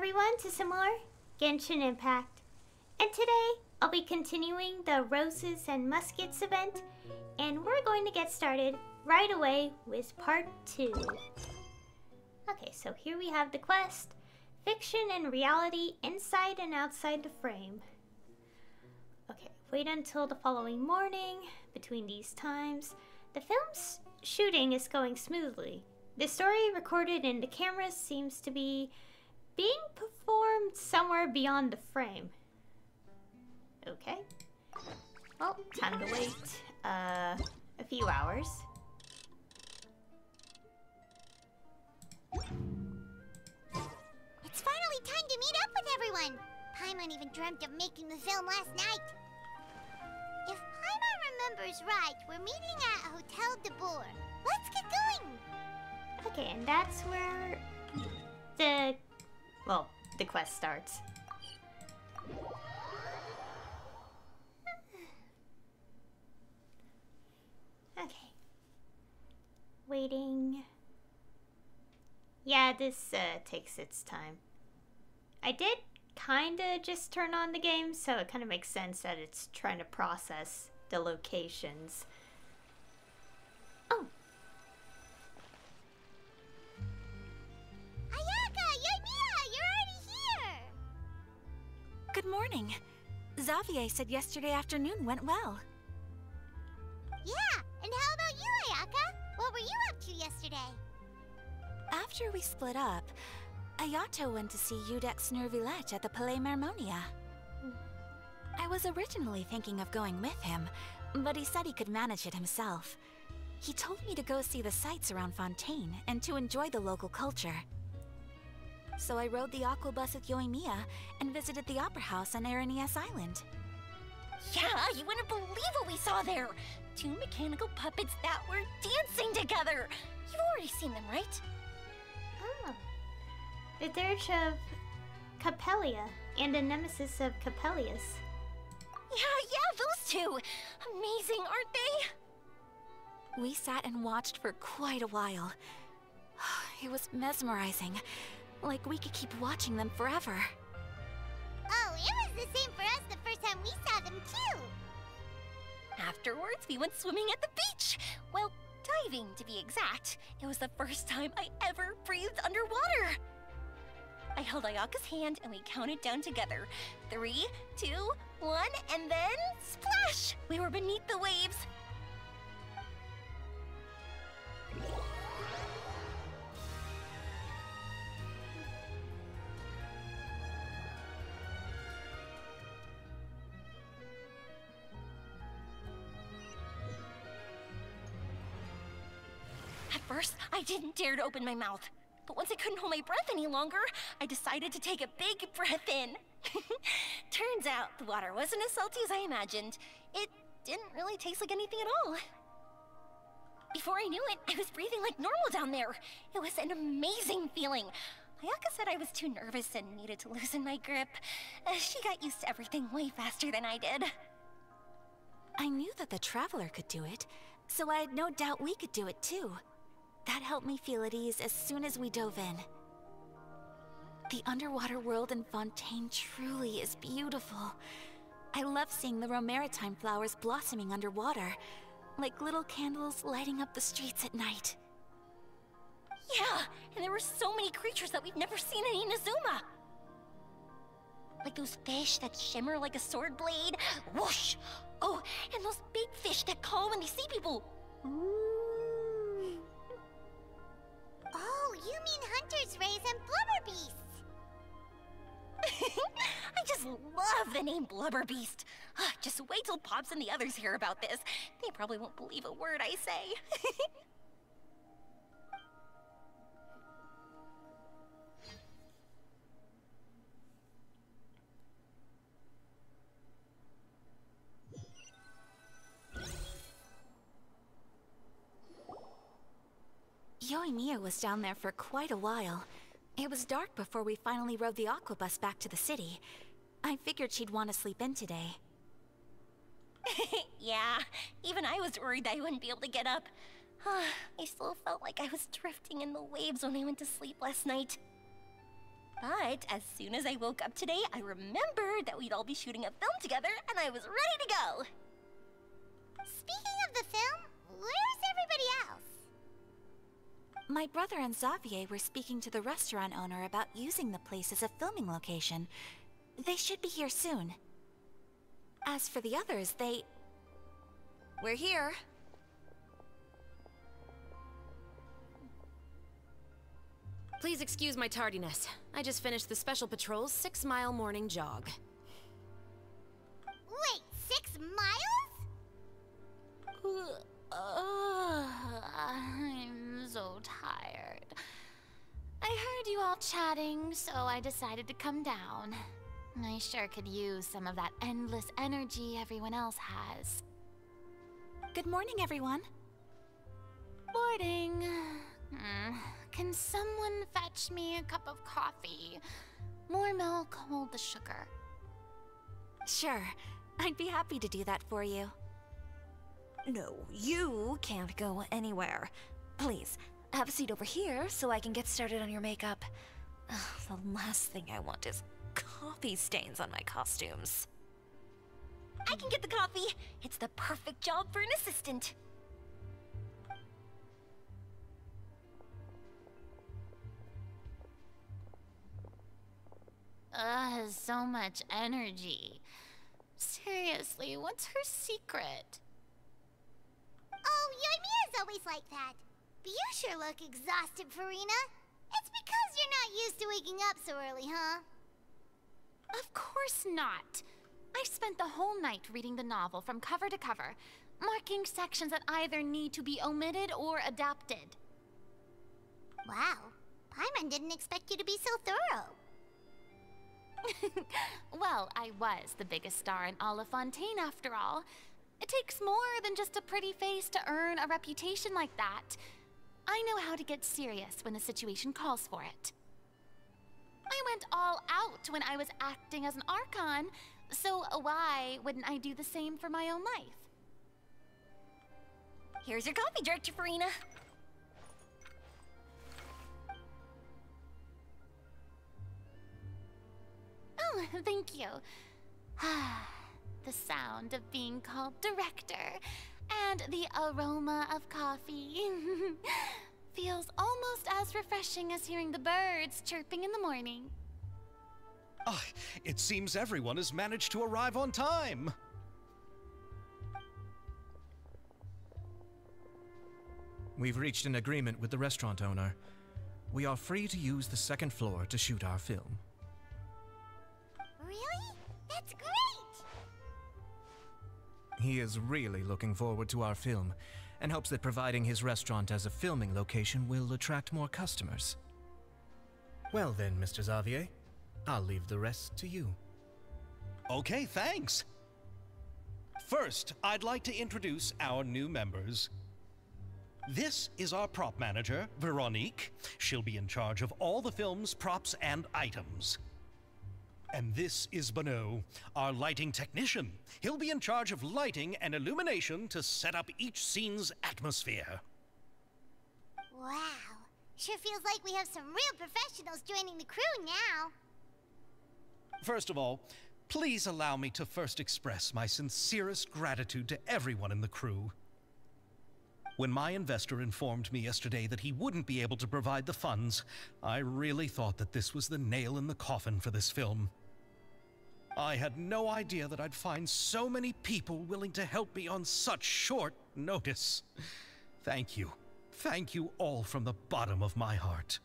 everyone to some more Genshin Impact. And today I'll be continuing the Roses and Muskets event, and we're going to get started right away with part 2. Okay, so here we have the quest, Fiction and Reality Inside and Outside the Frame. Okay, wait until the following morning. Between these times, the film's shooting is going smoothly. The story recorded in the cameras seems to be being performed somewhere beyond the frame. Okay. Well, time to wait a few hours. It's finally time to meet up with everyone! Paimon even dreamt of making the film last night. If Paimon remembers right, we're meeting at Hotel de Boer. Let's get going! Okay, and that's where the quest starts. Okay. Waiting. Yeah, this takes its time. I did kinda just turn on the game, so it kinda makes sense that it's trying to process the locations. Oh! Ayaka! Yoimiya! You're already here! Good morning. Xavier said yesterday afternoon went well. Yeah, and how about you, Ayaka? What were you up to yesterday? After we split up, Ayato went to see Udex Nervillette at the Palais Mermonia. I was originally thinking of going with him, but he said he could manage it himself. He told me to go see the sights around Fontaine and to enjoy the local culture. So I rode the aquabus with Yoimiya and visited the Opera House on Aranias Island. Yeah, you wouldn't believe what we saw there! 2 mechanical puppets that were dancing together! You've already seen them, right? Oh. The Dirge of Capellia and a nemesis of Capellius. Yeah, those two! Amazing, aren't they? We sat and watched for quite a while. It was mesmerizing. Like we could keep watching them forever. Oh, it was the same for us the first time we saw them, too! Afterwards, we went swimming at the beach! Well, diving, to be exact. It was the first time I ever breathed underwater! I held Ayaka's hand and we counted down together. 3, 2, 1, and then splash! We were beneath the waves. At first, I didn't dare to open my mouth. But once I couldn't hold my breath any longer, I decided to take a big breath in. Turns out the water wasn't as salty as I imagined. It didn't really taste like anything at all. Before I knew it, I was breathing like normal down there. It was an amazing feeling. Ayaka said I was too nervous and needed to loosen my grip. She got used to everything way faster than I did. I knew that the Traveler could do it, so I had no doubt we could do it too. That helped me feel at ease as soon as we dove in. The underwater world in Fontaine truly is beautiful. I love seeing the Romaritime flowers blossoming underwater, like little candles lighting up the streets at night. Yeah, and there were so many creatures that we've never seen in Inazuma. Like those fish that shimmer like a sword blade. Whoosh! Oh, and those big fish that call when they see people. Ooh. Oh, you mean Hunter's Rays and Blubber Beasts! I just love the name Blubber Beast. Just wait till Pops and the others hear about this. They probably won't believe a word I say. Yoimiya was down there for quite a while. It was dark before we finally rode the aquabus back to the city. I figured she'd want to sleep in today. Yeah, even I was worried that I wouldn't be able to get up. I still felt like I was drifting in the waves when I went to sleep last night. But as soon as I woke up today, I remembered that we'd all be shooting a film together, and I was ready to go. Speaking of the film, where's everybody else? My brother and Xavier were speaking to the restaurant owner about using the place as a filming location. They should be here soon. As for the others, we're here. Please excuse my tardiness. I just finished the Special Patrol's 6-mile morning jog. Wait, 6 miles? I'm so tired. I heard you all chatting, so I decided to come down. I sure could use some of that endless energy everyone else has. Good morning, everyone. Morning. Can someone fetch me a cup of coffee? More milk, hold the sugar. Sure, I'd be happy to do that for you. No, you can't go anywhere. Please, have a seat over here so I can get started on your makeup. Ugh, the last thing I want is coffee stains on my costumes. I can get the coffee. It's the perfect job for an assistant. So much energy. Seriously, what's her secret? Oh, Yoimiya's always like that. But you sure look exhausted, Farina. It's because you're not used to waking up so early, huh? Of course not. I spent the whole night reading the novel from cover to cover, marking sections that either need to be omitted or adapted. Wow, Paimon didn't expect you to be so thorough. Well, I was the biggest star in all of Fontaine after all. It takes more than just a pretty face to earn a reputation like that. I know how to get serious when the situation calls for it. I went all out when I was acting as an Archon, so why wouldn't I do the same for my own life? Here's your coffee, Director Farina. Oh, thank you. The sound of being called director and the aroma of coffee feels almost as refreshing as hearing the birds chirping in the morning. Ah, it seems everyone has managed to arrive on time. We've reached an agreement with the restaurant owner. We are free to use the second floor to shoot our film. Really? That's great! He is really looking forward to our film and hopes that providing his restaurant as a filming location will attract more customers. Well then, Mr. Xavier, I'll leave the rest to you. Okay, thanks. First, I'd like to introduce our new members. This is our prop manager, Veronique. She'll be in charge of all the film's props and items. And this is Bonneau, our lighting technician. He'll be in charge of lighting and illumination to set up each scene's atmosphere. Wow, sure feels like we have some real professionals joining the crew now. First of all, please allow me to first express my sincerest gratitude to everyone in the crew. When my investor informed me yesterday that he wouldn't be able to provide the funds, I really thought that this was the nail in the coffin for this film. I had no idea that I'd find so many people willing to help me on such short notice. Thank you. Thank you all from the bottom of my heart.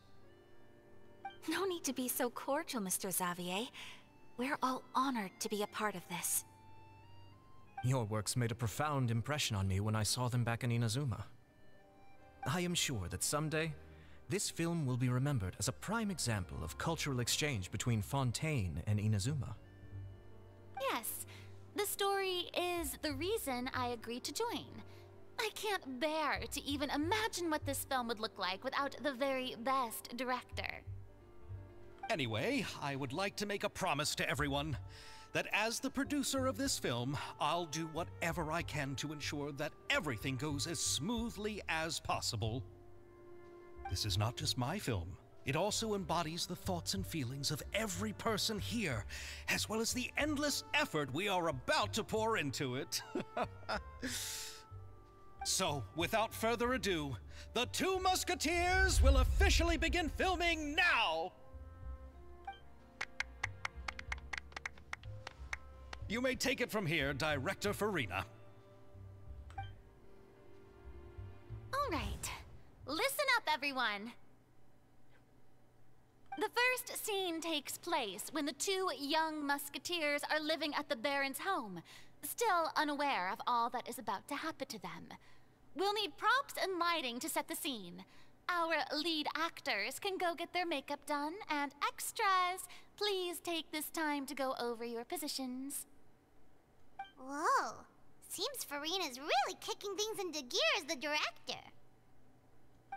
No need to be so cordial, Mr. Xavier. We're all honored to be a part of this. Your works made a profound impression on me when I saw them back in Inazuma. I am sure that someday, this film will be remembered as a prime example of cultural exchange between Fontaine and Inazuma. Yes, the story is the reason I agreed to join. I can't bear to even imagine what this film would look like without the very best director. Anyway, I would like to make a promise to everyone that as the producer of this film, I'll do whatever I can to ensure that everything goes as smoothly as possible. This is not just my film. It also embodies the thoughts and feelings of every person here, as well as the endless effort we are about to pour into it. So, without further ado, the Two Musketeers will officially begin filming now! You may take it from here, Director Farina. All right. Listen up, everyone. The first scene takes place when the two young musketeers are living at the Baron's home, still unaware of all that is about to happen to them. We'll need props and lighting to set the scene. Our lead actors can go get their makeup done, and extras, please take this time to go over your positions. Whoa. Seems Farina's really kicking things into gear as the director.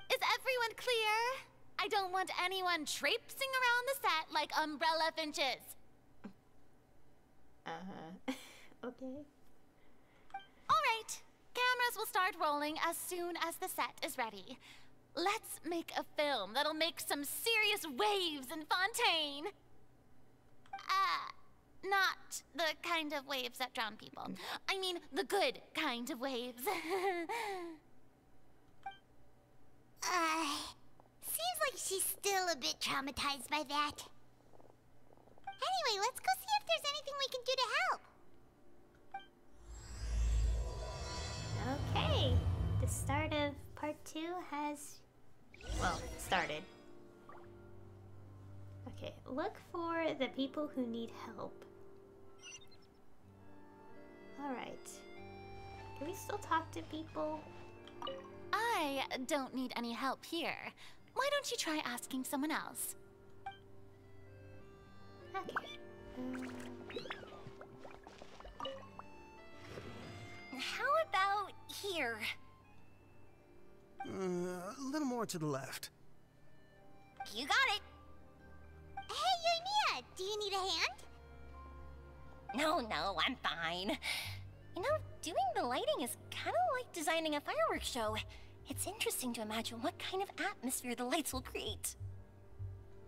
Is everyone clear? I don't want anyone traipsing around the set like umbrella finches. Okay. All right. Cameras will start rolling as soon as the set is ready. Let's make a film that'll make some serious waves in Fontaine. Not the kind of waves that drown people. I mean, the good kind of waves. Seems like she's still a bit traumatized by that. Anyway, let's go see if there's anything we can do to help. Okay. The start of part 2 has, well, started. Okay, look for the people who need help. Alright. Can we still talk to people? I don't need any help here. Why don't you try asking someone else? Okay. How about here? A little more to the left. You got it. Hey, Yoimiya, do you need a hand? No, I'm fine. You know, doing the lighting is kind of like designing a fireworks show. It's interesting to imagine what kind of atmosphere the lights will create.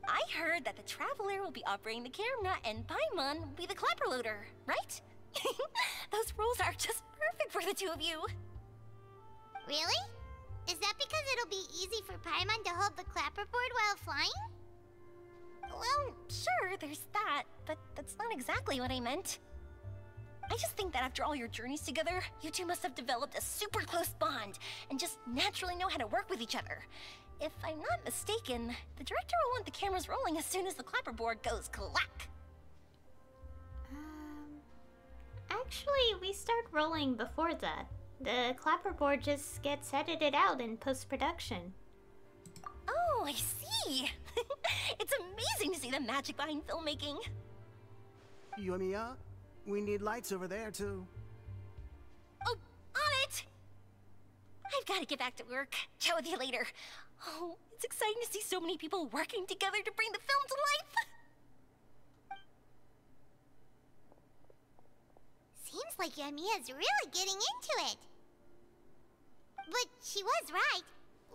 I heard that the Traveler will be operating the camera and Paimon will be the clapper loader, right? Those roles are just perfect for the two of you. Really? Is that because it'll be easy for Paimon to hold the clapperboard while flying? Well, sure, there's that, but that's not exactly what I meant. I just think that after all your journeys together, you two must have developed a super close bond and just naturally know how to work with each other. If I'm not mistaken, the director will want the cameras rolling as soon as the clapperboard goes clack. Actually, we start rolling before that. The clapperboard just gets edited out in post-production. Oh, I see! It's amazing to see the magic behind filmmaking. Yoimiya, we need lights over there, too. Oh, on it! I've got to get back to work. Chat with you later. Oh, it's exciting to see so many people working together to bring the film to life. Seems like Yoimiya's really getting into it. But she was right.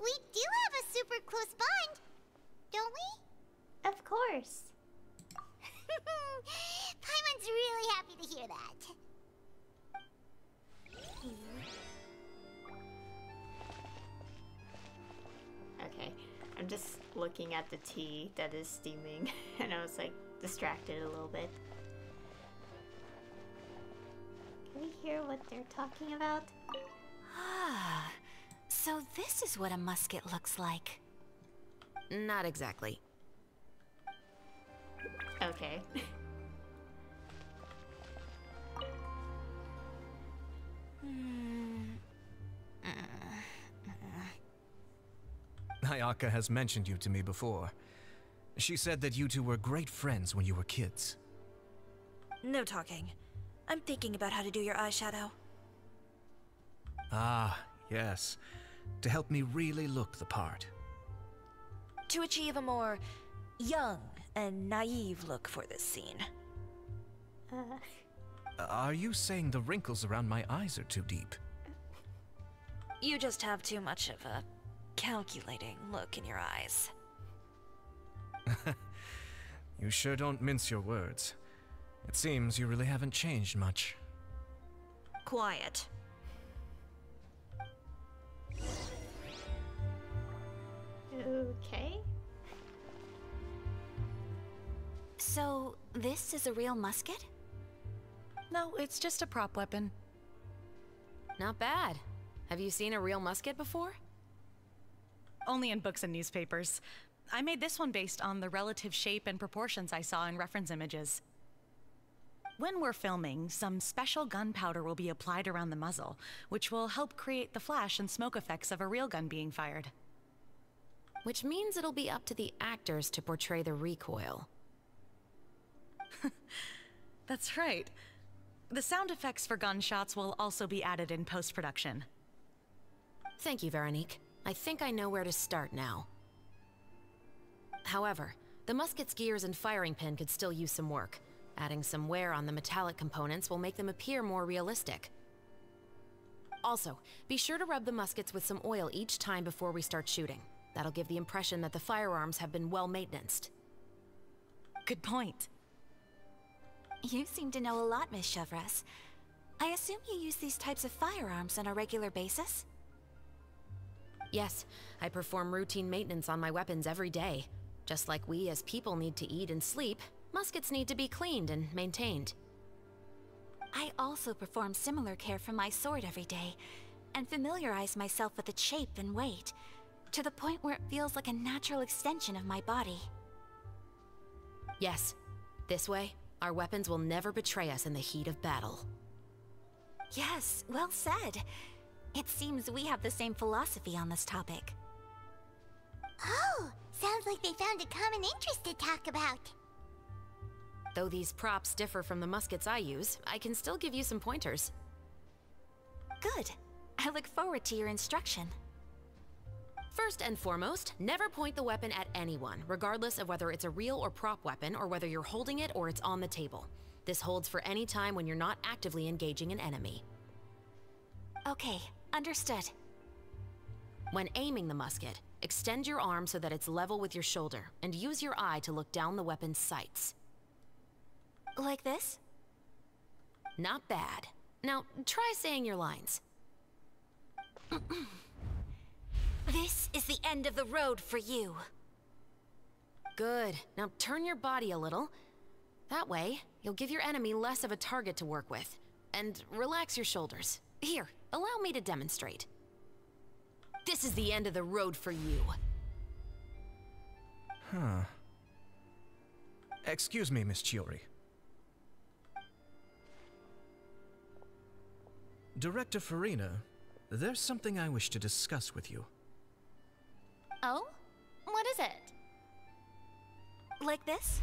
We do have a super close bond, don't we? Of course. Paimon's really happy to hear that. Okay, I'm just looking at the tea that is steaming, and I was like distracted a little bit. Can we hear what they're talking about? Ah, so this is what a musket looks like. Not exactly. Okay. Ayaka has mentioned you to me before. She said that you two were great friends when you were kids. No talking. I'm thinking about how to do your eyeshadow. Ah, yes. To help me really look the part. To achieve a more young and naive look for this scene. Are you saying the wrinkles around my eyes are too deep? You just have too much of a calculating look in your eyes. You sure don't mince your words. It seems you really haven't changed much. Quiet. Okay. So, this is a real musket? No, it's just a prop weapon. Not bad. Have you seen a real musket before? Only in books and newspapers. I made this one based on the relative shape and proportions I saw in reference images. When we're filming, some special gunpowder will be applied around the muzzle, which will help create the flash and smoke effects of a real gun being fired. Which means it'll be up to the actors to portray the recoil. That's right. The sound effects for gunshots will also be added in post-production. Thank you, Veronique. I think I know where to start now. However, the musket's gears and firing pin could still use some work. Adding some wear on the metallic components will make them appear more realistic. Also, be sure to rub the muskets with some oil each time before we start shooting. That'll give the impression that the firearms have been well maintained. Good point. You seem to know a lot, Miss Chevres. I assume you use these types of firearms on a regular basis? Yes, I perform routine maintenance on my weapons every day. Just like we as people need to eat and sleep, muskets need to be cleaned and maintained. I also perform similar care for my sword every day, and familiarize myself with its shape and weight, to the point where it feels like a natural extension of my body. Yes, this way, our weapons will never betray us in the heat of battle. Yes, well said. It seems we have the same philosophy on this topic. Oh, sounds like they found a common interest to talk about. Though these props differ from the muskets I use, I can still give you some pointers. Good. I look forward to your instruction. First and foremost, never point the weapon at anyone, regardless of whether it's a real or prop weapon or whether you're holding it or it's on the table. This holds for any time when you're not actively engaging an enemy. Okay, understood. When aiming the musket, extend your arm so that it's level with your shoulder, and use your eye to look down the weapon's sights. Like this? Not bad. Now, try saying your lines. This is the end of the road for you. Good. Now turn your body a little. That way, you'll give your enemy less of a target to work with. And relax your shoulders. Here, allow me to demonstrate. This is the end of the road for you. Huh. Excuse me, Miss Chiori. Director Farina, there's something I wish to discuss with you. Oh? What is it? Like this?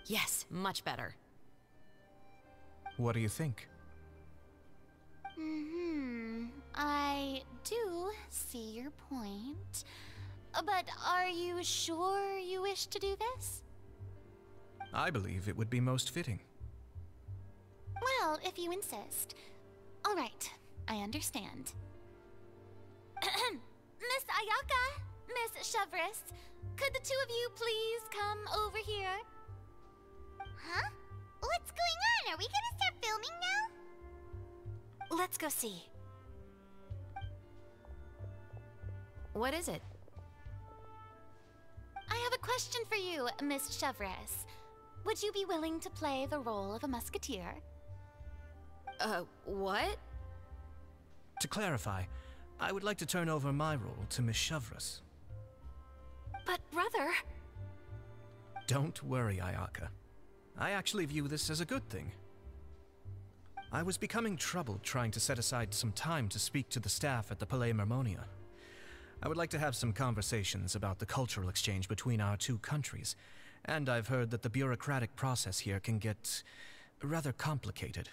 Yes, much better. What do you think? I do see your point. But are you sure you wish to do this? I believe it would be most fitting. Well, if you insist. All right, I understand. Miss Ayaka, Miss Chevres, could the two of you please come over here? Huh? What's going on? Are we gonna start filming now? Let's go see. What is it? I have a question for you, Miss Chevres. Would you be willing to play the role of a musketeer? What? To clarify, I would like to turn over my role to Miss Chevres. But brother... Don't worry, Ayaka. I actually view this as a good thing. I was becoming troubled trying to set aside some time to speak to the staff at the Palais Mermonia. I would like to have some conversations about the cultural exchange between our two countries, and I've heard that the bureaucratic process here can get rather complicated.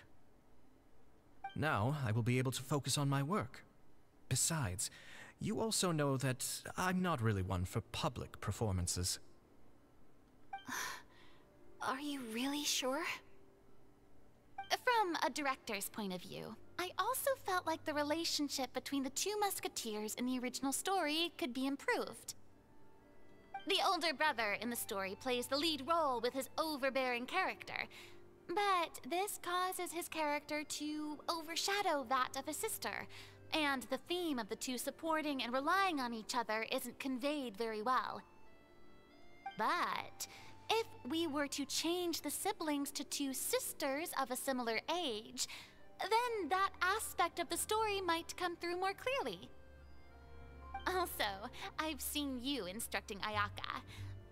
Now, I will be able to focus on my work. Besides, you also know that I'm not really one for public performances. Are you really sure? From a director's point of view, I also felt like the relationship between the two musketeers in the original story could be improved. The older brother in the story plays the lead role with his overbearing character, but this causes his character to overshadow that of his sister, and the theme of the two supporting and relying on each other isn't conveyed very well. But if we were to change the siblings to two sisters of a similar age, then that aspect of the story might come through more clearly. Also, I've seen you instructing Ayaka.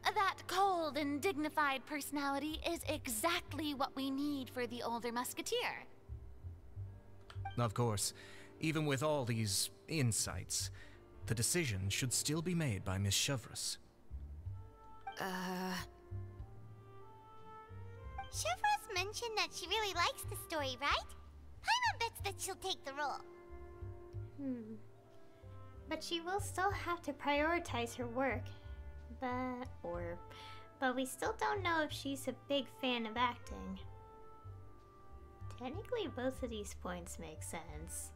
That cold and dignified personality is exactly what we need for the older musketeer. Of course, even with all these insights, the decision should still be made by Miss Chevreuse. Chevreuse mentioned that she really likes the story, right? Paimon bets that she'll take the role. But she will still have to prioritize her work. But we still don't know if she's a big fan of acting. Technically, both of these points make sense.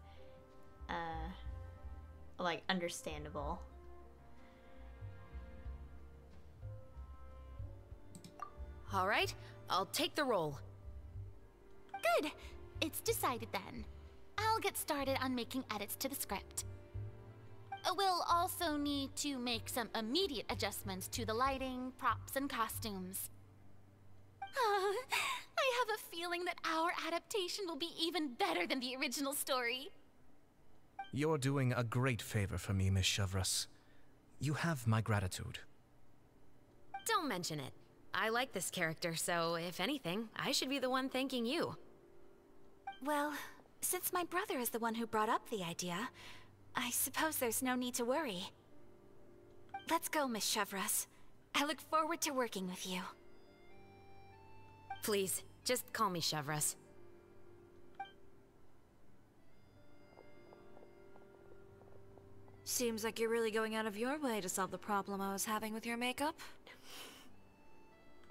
Like, understandable. All right, I'll take the role. Good. It's decided then. I'll get started on making edits to the script. We'll also need to make some immediate adjustments to the lighting, props, and costumes. I have a feeling that our adaptation will be even better than the original story. You're doing a great favor for me, Miss Chevreuse. You have my gratitude. Don't mention it. I like this character, so if anything, I should be the one thanking you. Well, since my brother is the one who brought up the idea, I suppose there's no need to worry. Let's go, Miss Chevreuse. I look forward to working with you. Please, just call me Chevreuse. Seems like you're really going out of your way to solve the problem I was having with your makeup.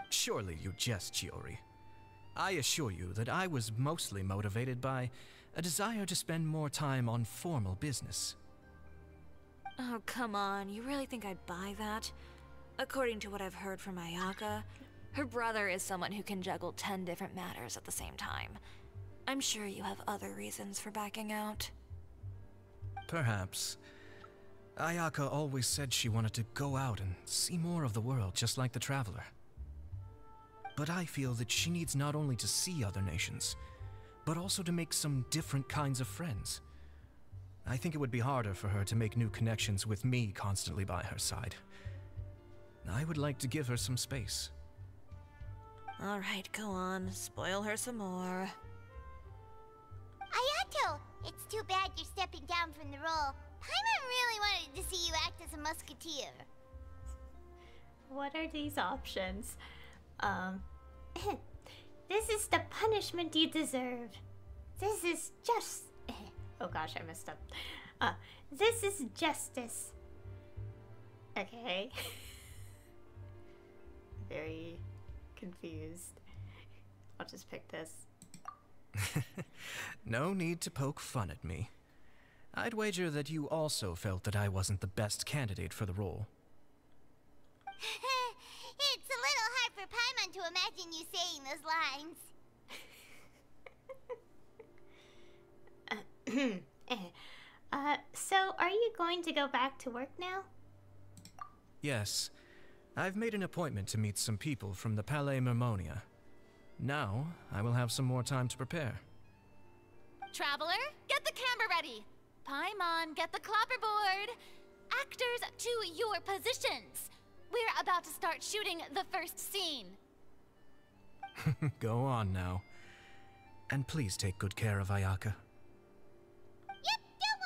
Surely you jest, Chiori. I assure you that I was mostly motivated by a desire to spend more time on formal business. Oh, come on. You really think I'd buy that? According to what I've heard from Ayaka, her brother is someone who can juggle 10 different matters at the same time. I'm sure you have other reasons for backing out. Perhaps. Ayaka always said she wanted to go out and see more of the world, just like the Traveler. But I feel that she needs not only to see other nations, but also to make some different kinds of friends. I think it would be harder for her to make new connections with me constantly by her side. I would like to give her some space. Alright, go on. Spoil her some more. Ayato! It's too bad you're stepping down from the role. Paimon really wanted to see you act as a musketeer. What are these options? This is the punishment you deserve. This is just... Oh gosh, I messed up. This is justice. Okay. Very confused. I'll just pick this. No need to poke fun at me. I'd wager that you also felt that I wasn't the best candidate for the role. It's a little hard for Paimon to imagine you saying those lines. So are you going to go back to work now? Yes. I've made an appointment to meet some people from the Palais Mermonia. Now, I will have some more time to prepare. Traveler, get the camera ready. Paimon, get the clapperboard. Actors, to your positions. We're about to start shooting the first scene. Go on now. And please take good care of Ayaka. Yep, don't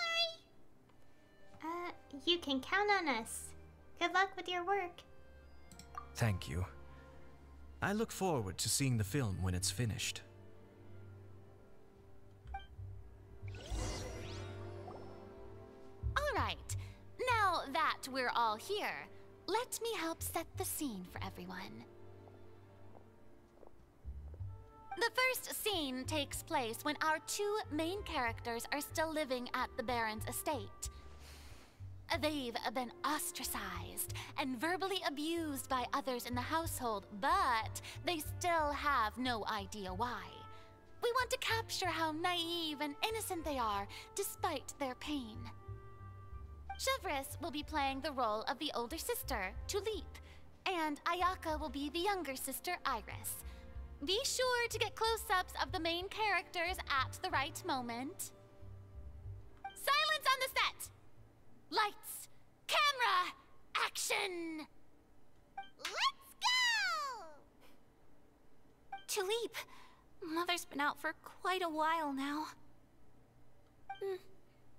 worry. You can count on us. Good luck with your work. Thank you. I look forward to seeing the film when it's finished. All right. Now that we're all here, let me help set the scene for everyone. The first scene takes place when our two main characters are still living at the Baron's estate. They've been ostracized and verbally abused by others in the household, but they still have no idea why. We want to capture how naive and innocent they are, despite their pain. Chevres will be playing the role of the older sister, Tulip, and Ayaka will be the younger sister, Iris. Be sure to get close-ups of the main characters at the right moment. Silence on the set! Lights, camera, action! Let's go! Tulip, Mother's been out for quite a while now.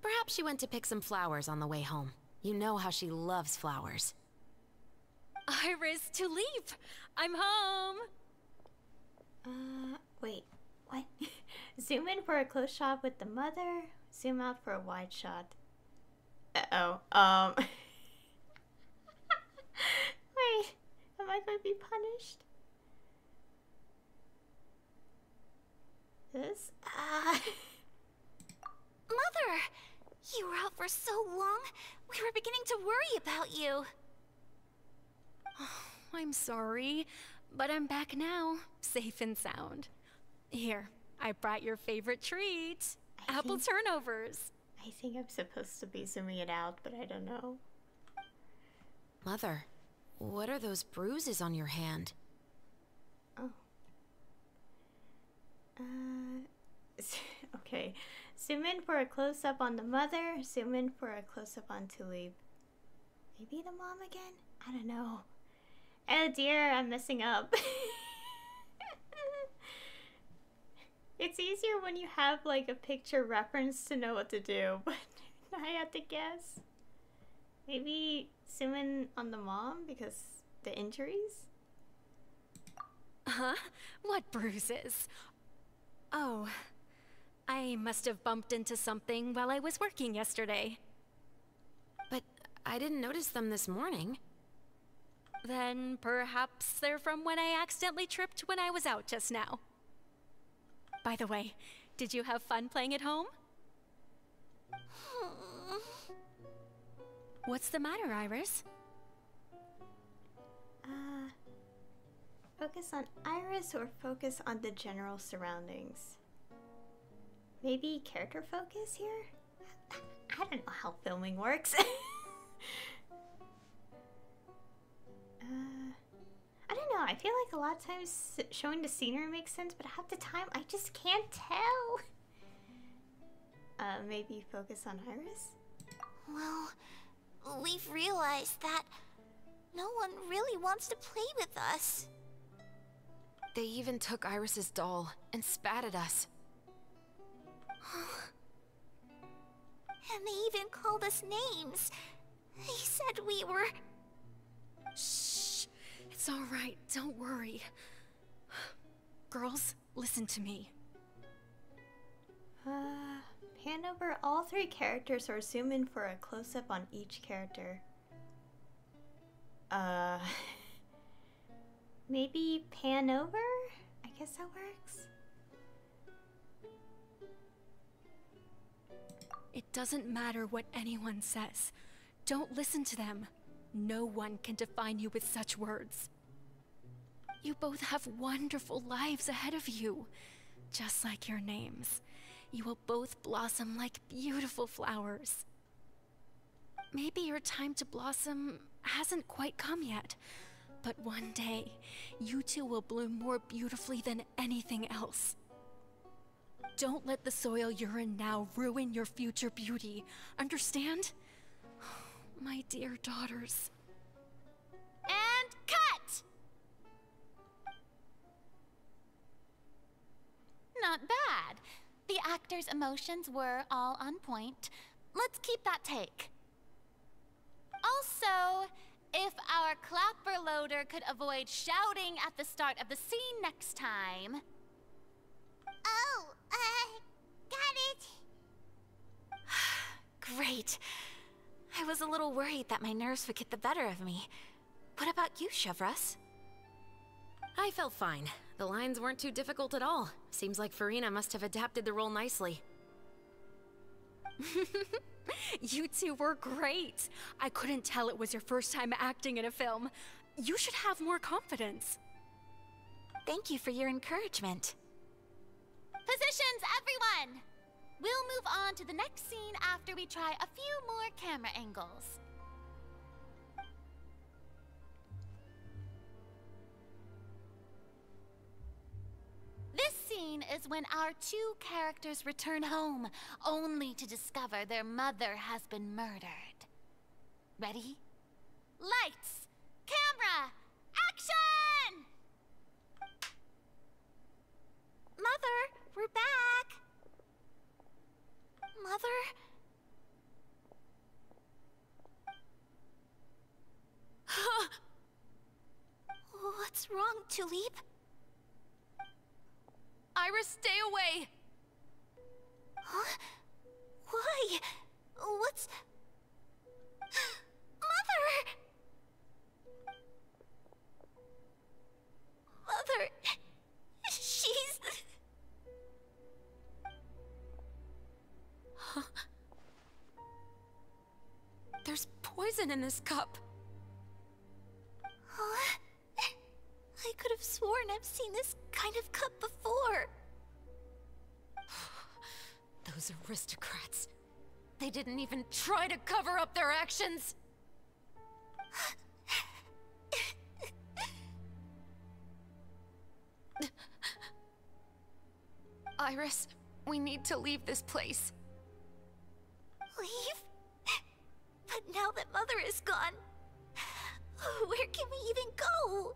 Perhaps she went to pick some flowers on the way home. You know how she loves flowers. Iris, Tulip, I'm home. Wait, what? Zoom in for a close shot with the mother, zoom out for a wide shot. Uh-oh, wait, am I going to be punished? This? Mother! You were out for so long, we were beginning to worry about you. I'm sorry, but I'm back now, safe and sound. Here, I brought your favorite treat, apple turnovers. I think I'm supposed to be zooming it out, but I don't know. Mother, what are those bruises on your hand? Oh. Okay. Zoom in for a close-up on the mother, zoom in for a close-up on Tulip. Maybe the mom again? I don't know. Oh dear, I'm messing up. It's easier when you have like a picture reference to know what to do, but I have to guess. Maybe zoom in on the mom because the injuries? Huh? What bruises? Oh, I must have bumped into something while I was working yesterday. But I didn't notice them this morning. Then perhaps they're from when I accidentally tripped when I was out just now. By the way, did you have fun playing at home? What's the matter, Iris? Focus on Iris or focus on the general surroundings? Maybe character focus here? I don't know how filming works. I don't know. I feel like a lot of times showing the scenery makes sense, but half the time I just can't tell. Maybe focus on Iris? Well, we've realized that no one really wants to play with us. They even took Iris's doll and spat at us. And they even called us names. They said we were... Shh. It's all right. Don't worry. Girls, listen to me. Pan over all three characters or zoom in for a close-up on each character. Maybe pan over? I guess that works. It doesn't matter what anyone says. Don't listen to them. No one can define you with such words. You both have wonderful lives ahead of you. Just like your names. You will both blossom like beautiful flowers. Maybe your time to blossom hasn't quite come yet, but one day, you two will bloom more beautifully than anything else. Don't let the soil you're in now ruin your future beauty. Understand? My dear daughters. And cut! Not bad. The actors' emotions were all on point. Let's keep that take. Also, if our clapper loader could avoid shouting at the start of the scene next time. Oh, got it. Great. I was a little worried that my nerves would get the better of me. What about you, Chevres? I felt fine. The lines weren't too difficult at all. Seems like Farina must have adapted the role nicely. You two were great. I couldn't tell it was your first time acting in a film. You should have more confidence. Thank you for your encouragement. Positions, everyone! We'll move on to the next scene after we try a few more camera angles. This scene is when our two characters return home, only to discover their mother has been murdered. Ready? Lights! Camera! Action! Mother, we're back! Mother? What's wrong, Tulip? Iris, stay away! Huh? Why? What's... Mother! Mother... She's... Huh? There's poison in this cup. Huh? I could have sworn I've seen this kind of cup before. Those aristocrats. They didn't even try to cover up their actions. Iris, we need to leave this place. Leave? But now that Mother is gone, where can we even go?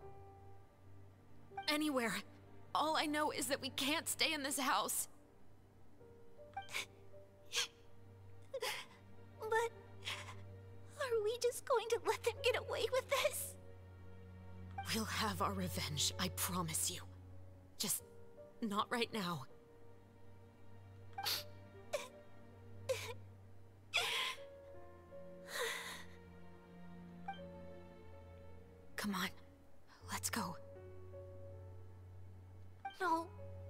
Anywhere. All I know is that we can't stay in this house. But are we just going to let them get away with this? We'll have our revenge, I promise you. Just not right now. Come on, let's go. No,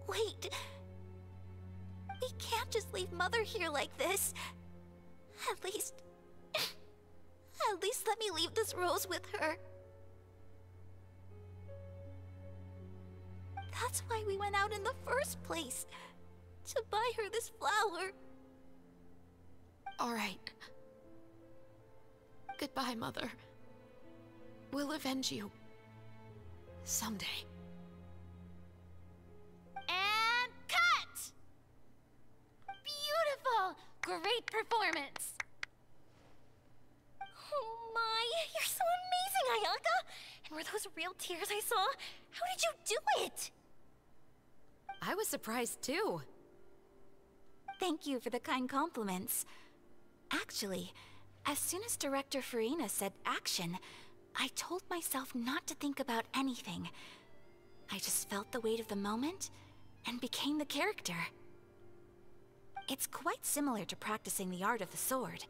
wait. We can't just leave Mother here like this. At least let me leave this rose with her. That's why we went out in the first place. To buy her this flower. All right. Goodbye, Mother. We'll avenge you. Someday. And cut! Beautiful! Great performance! Oh my, you're so amazing, Ayaka! And were those real tears I saw? How did you do it? I was surprised too. Thank you for the kind compliments. Actually, as soon as Director Farina said action, I told myself not to think about anything. I just felt the weight of the moment and became the character. It's quite similar to practicing the art of the sword.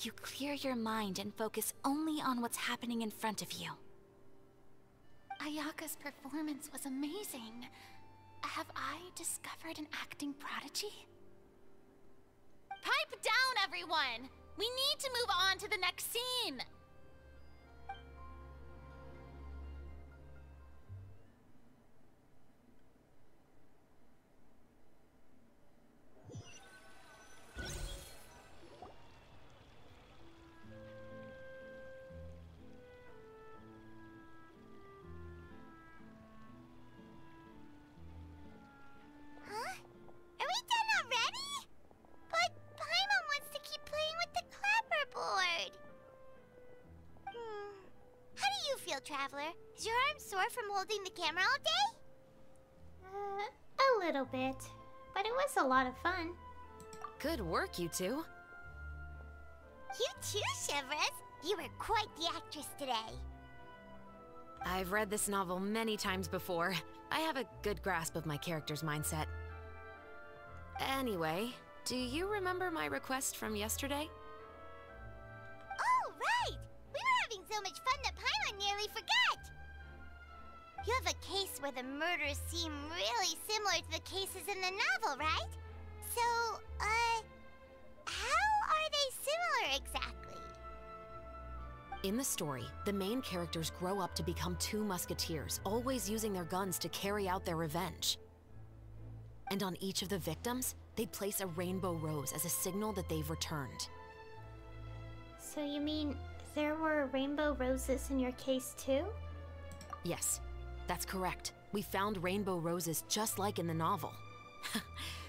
You clear your mind and focus only on what's happening in front of you. Ayaka's performance was amazing. Have I discovered an acting prodigy? Pipe down, everyone! We need to move on to the next scene! Traveler, is your arm sore from holding the camera all day? A little bit, but it was a lot of fun. Good work, you two. You too, Shivers. You were quite the actress today. I've read this novel many times before. I have a good grasp of my character's mindset. Anyway, do you remember my request from yesterday? Oh, right! We were having so much fun that Paimon nearly forgot! You have a case where the murders seem really similar to the cases in the novel, right? So, how are they exactly? In the story, the main characters grow up to become two musketeers, always using their guns to carry out their revenge. And on each of the victims, they'd place a rainbow rose as a signal that they've returned. So you mean there were rainbow roses in your case too? Yes, that's correct. We found rainbow roses just like in the novel.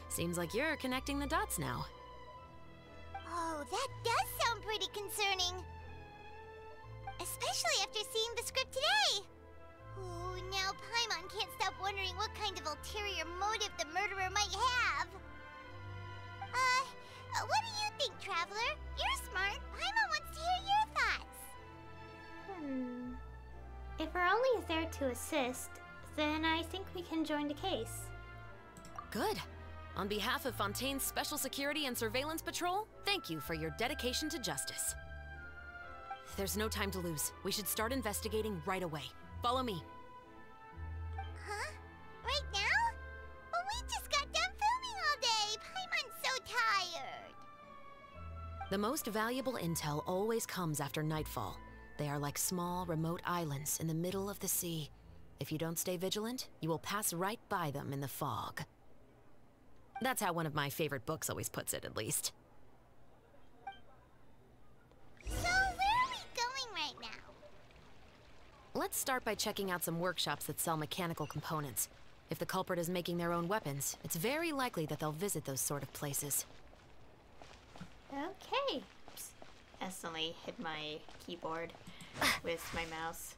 Seems like you're connecting the dots now. Oh, that does sound pretty concerning. Especially after seeing the script today. Ooh, now Paimon can't stop wondering what kind of ulterior motive the murderer might have. What do you think, Traveler? You're smart. Paimon wants to hear your thoughts. If we're only there to assist, then I think we can join the case. Good. On behalf of Fontaine's Special Security and Surveillance Patrol, thank you for your dedication to justice. There's no time to lose. We should start investigating right away. Follow me. Huh? Right now? But we just got done filming all day. Paimon's so tired. The most valuable intel always comes after nightfall. They are like small, remote islands in the middle of the sea. If you don't stay vigilant, you will pass right by them in the fog. That's how one of my favorite books always puts it, at least. So, where are we going right now? Let's start by checking out some workshops that sell mechanical components. If the culprit is making their own weapons, it's very likely that they'll visit those sort of places. Okay. Oops. Accidentally hit my keyboard with my mouse.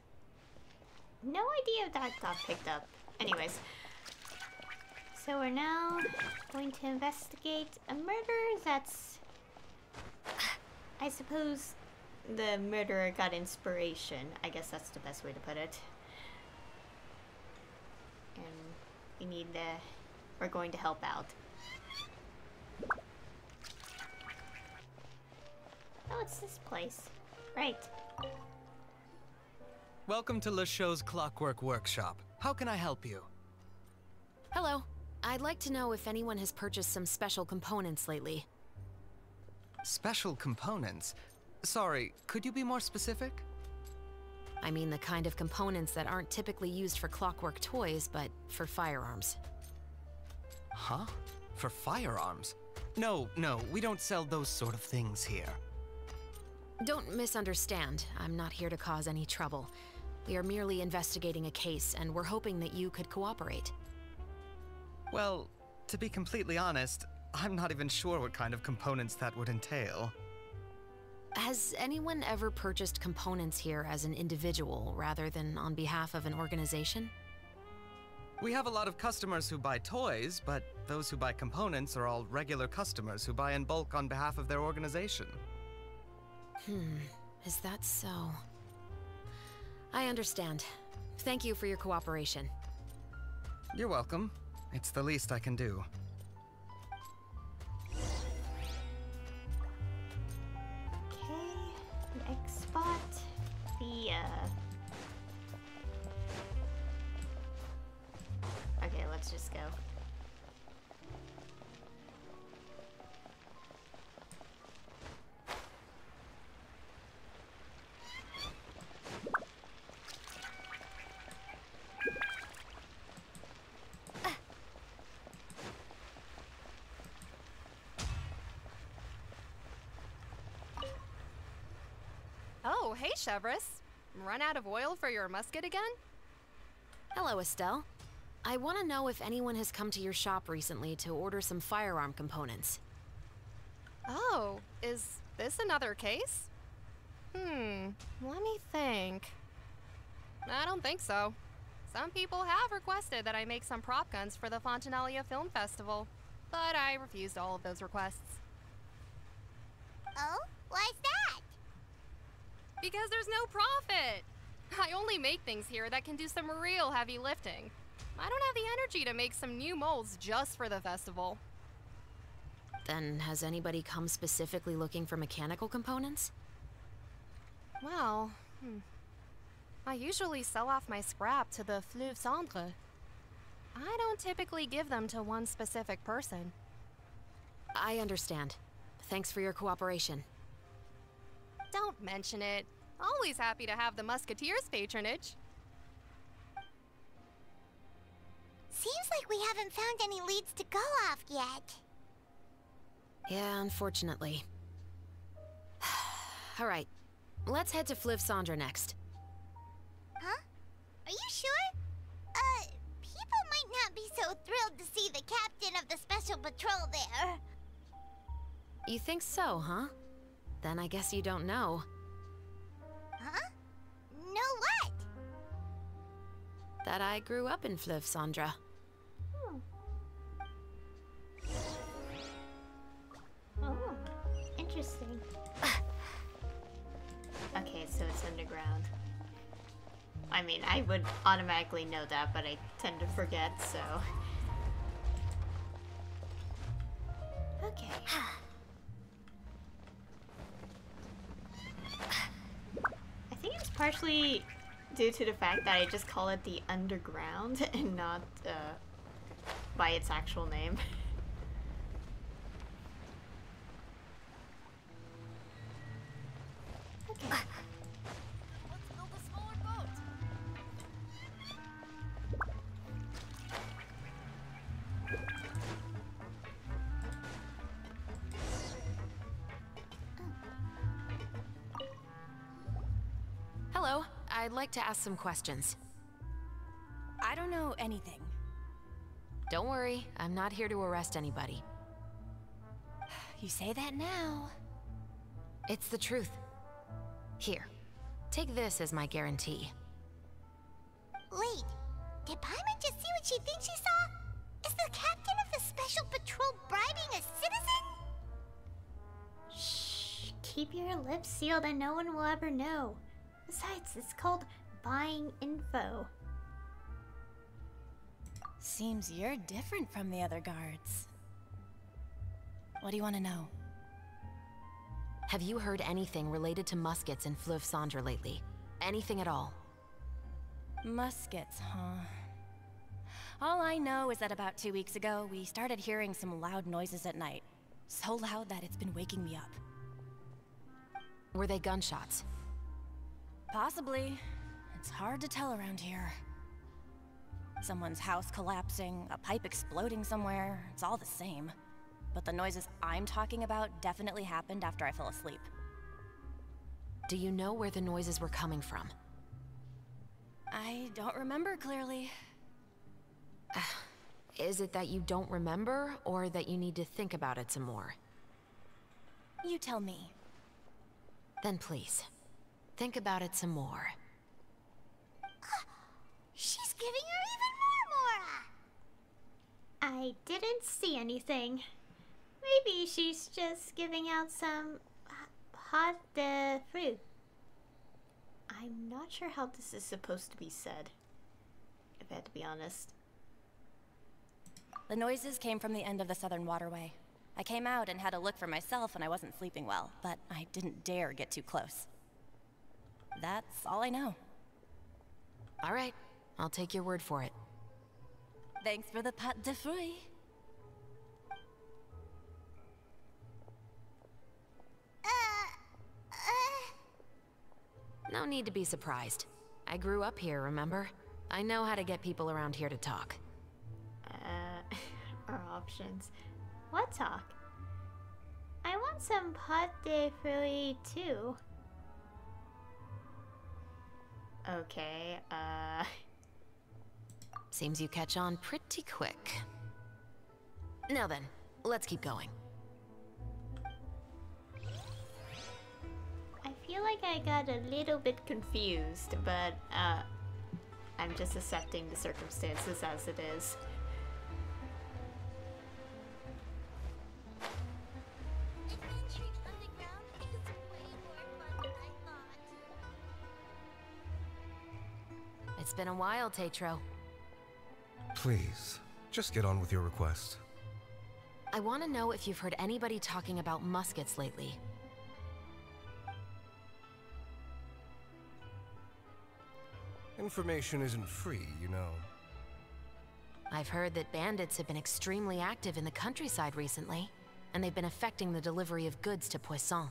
No idea if that got picked up. Anyways. So we're now going to investigate a murder that's... I suppose the murderer got inspiration. I guess that's the best way to put it. And we need the... we're going to help out. Oh, it's this place. Right. Welcome to Le Show's Clockwork Workshop. How can I help you? Hello. I'd like to know if anyone has purchased some special components lately. Special components? Sorry, could you be more specific? I mean the kind of components that aren't typically used for clockwork toys, but for firearms. Huh? For firearms? No, we don't sell those sort of things here. Don't misunderstand. I'm not here to cause any trouble. We are merely investigating a case, and we're hoping that you could cooperate. Well, to be completely honest, I'm not even sure what kind of components that would entail. Has anyone ever purchased components here as an individual rather than on behalf of an organization? We have a lot of customers who buy toys, but those who buy components are all regular customers who buy in bulk on behalf of their organization. Is that so? I understand. Thank you for your cooperation. You're welcome. It's the least I can do. Okay, next spot. Okay, let's just go. Oh, hey, Chevres. Run out of oil for your musket again? Hello, Estelle. I want to know if anyone has come to your shop recently to order some firearm components. Oh, is this another case? Let me think. I don't think so. Some people have requested that I make some prop guns for the Fontanalia Film Festival, but I refused all of those requests. Oh? Why's that? Because there's no profit! I only make things here that can do some real heavy lifting. I don't have the energy to make some new molds just for the festival. Then has anybody come specifically looking for mechanical components? Well, I usually sell off my scrap to the Fleuve Cendre. I don't typically give them to one specific person. I understand. Thanks for your cooperation. Don't mention it. Always happy to have the Musketeers' patronage. Seems like we haven't found any leads to go off yet. Yeah, unfortunately. Alright, let's head to Fliv Sandra next. Huh? Are you sure? People might not be so thrilled to see the captain of the special patrol there. You think so, huh? Then I guess you don't know. Huh? Know what? That I grew up in Fliv Sandra. Oh, interesting. Okay, so it's underground. I mean, I would automatically know that, but I tend to forget, so... Okay. I think it's partially due to the fact that I just call it the underground and not by its actual name. Okay. Let's build a smaller boat. Hello, I'd like to ask some questions. I don't know anything. Don't worry, I'm not here to arrest anybody. You say that now. It's the truth. Here, take this as my guarantee. Wait, did Paimon just see what she thinks she saw? Is the captain of the special patrol bribing a citizen? Shh. Keep your lips sealed and no one will ever know. Besides, it's called buying info. Seems you're different from the other guards. What do you want to know? Have you heard anything related to Muskets in Fliv Sandra lately? Anything at all? Muskets, huh? All I know is that about 2 weeks ago, we started hearing some loud noises at night. So loud that it's been waking me up. Were they gunshots? Possibly. It's hard to tell around here. Someone's house collapsing, a pipe exploding somewhere, it's all the same. But the noises I'm talking about definitely happened after I fell asleep. Do you know where the noises were coming from? I don't remember clearly. Is it that you don't remember, or that you need to think about it some more? You tell me. Then please, think about it some more. She's giving her even more, Mora! I didn't see anything. Maybe she's just giving out some hot fruit. I'm not sure how this is supposed to be said, if I had to be honest. The noises came from the end of the Southern Waterway. I came out and had a look for myself and I wasn't sleeping well, but I didn't dare get too close. That's all I know. All right, I'll take your word for it. Thanks for the pâte de fruits. No need to be surprised. I grew up here, remember? I know how to get people around here to talk. Our options. What talk? I want some pâte de fruits too. Okay, Seems you catch on pretty quick. Now then, let's keep going. I feel like I got a little bit confused, but I'm just accepting the circumstances as it is. Adventuring underground is way more fun than I thought. It's been a while, Tetro. Please, just get on with your request. I want to know if you've heard anybody talking about muskets lately. Information isn't free, you know. I've heard that bandits have been extremely active in the countryside recently, and they've been affecting the delivery of goods to Poisson.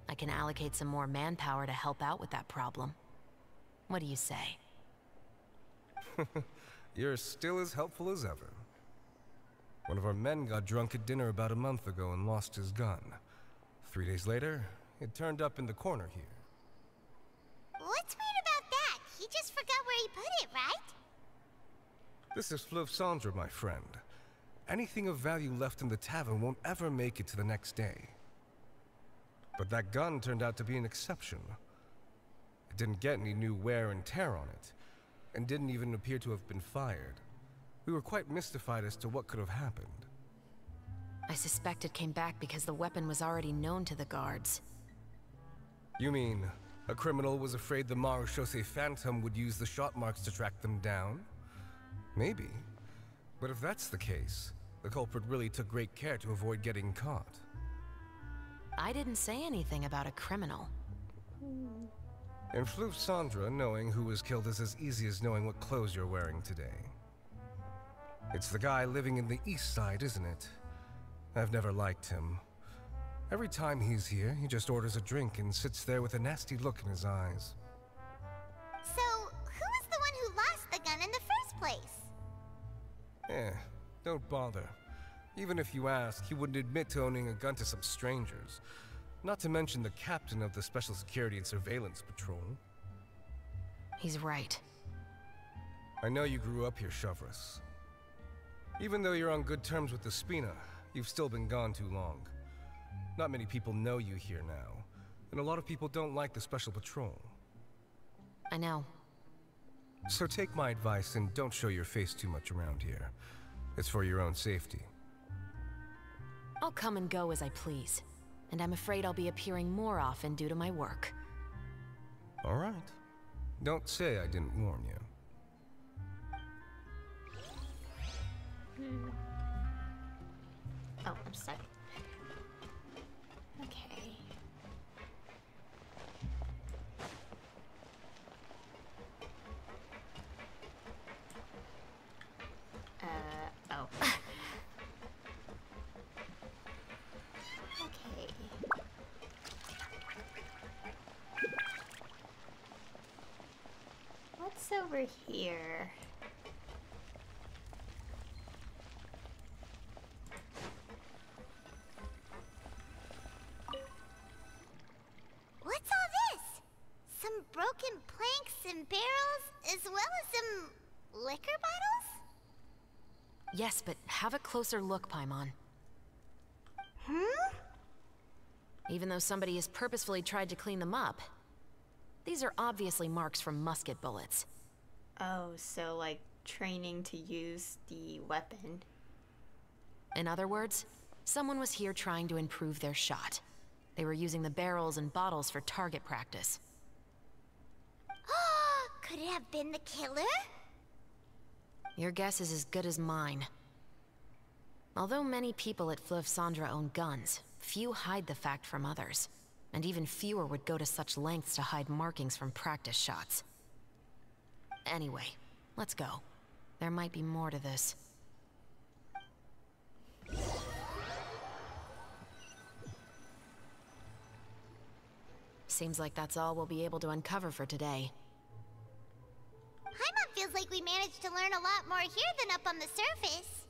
I can allocate some more manpower to help out with that problem. What do you say? You're still as helpful as ever. One of our men got drunk at dinner about a month ago and lost his gun. 3 days later, it turned up in the corner here. What's weird about that? He just forgot where he put it, right? This is Fleuve Cendre, my friend. Anything of value left in the tavern won't ever make it to the next day. But that gun turned out to be an exception. It didn't get any new wear and tear on it, and didn't even appear to have been fired. We were quite mystified as to what could have happened. I suspect it came back because the weapon was already known to the guards. You mean, a criminal was afraid the Marechaussee Phantom would use the shot marks to track them down? Maybe. But if that's the case, the culprit really took great care to avoid getting caught. I didn't say anything about a criminal. In Fleuve Cendre, knowing who was killed is as easy as knowing what clothes you're wearing today. It's the guy living in the east side, isn't it? I've never liked him. Every time he's here, he just orders a drink and sits there with a nasty look in his eyes. So, who was the one who lost the gun in the first place? Don't bother. Even if you ask, he wouldn't admit to owning a gun to some strangers. Not to mention the captain of the Special Security and Surveillance Patrol. He's right. I know you grew up here, Chevreuse. Even though you're on good terms with the Spina, you've still been gone too long. Not many people know you here now, and a lot of people don't like the Special Patrol. I know. So take my advice and don't show your face too much around here. It's for your own safety. I'll come and go as I please, and I'm afraid I'll be appearing more often due to my work. All right. Don't say I didn't warn you. Oh, I'm stuck. Okay. Oh. Okay. What's over here? What's all this? Some broken planks and barrels, as well as some liquor bottles? Yes, but have a closer look, Paimon. Even though somebody has purposefully tried to clean them up, these are obviously marks from musket bullets. Oh, so like training to use the weapon. In other words, someone was here trying to improve their shot. They were using the barrels and bottles for target practice. Could it have been the killer? Your guess is as good as mine. Although many people at Fleuve Cendre own guns, few hide the fact from others. And even fewer would go to such lengths to hide markings from practice shots. Anyway, let's go. There might be more to this. Seems like that's all we'll be able to uncover for today. Paimon feels like we managed to learn a lot more here than up on the surface.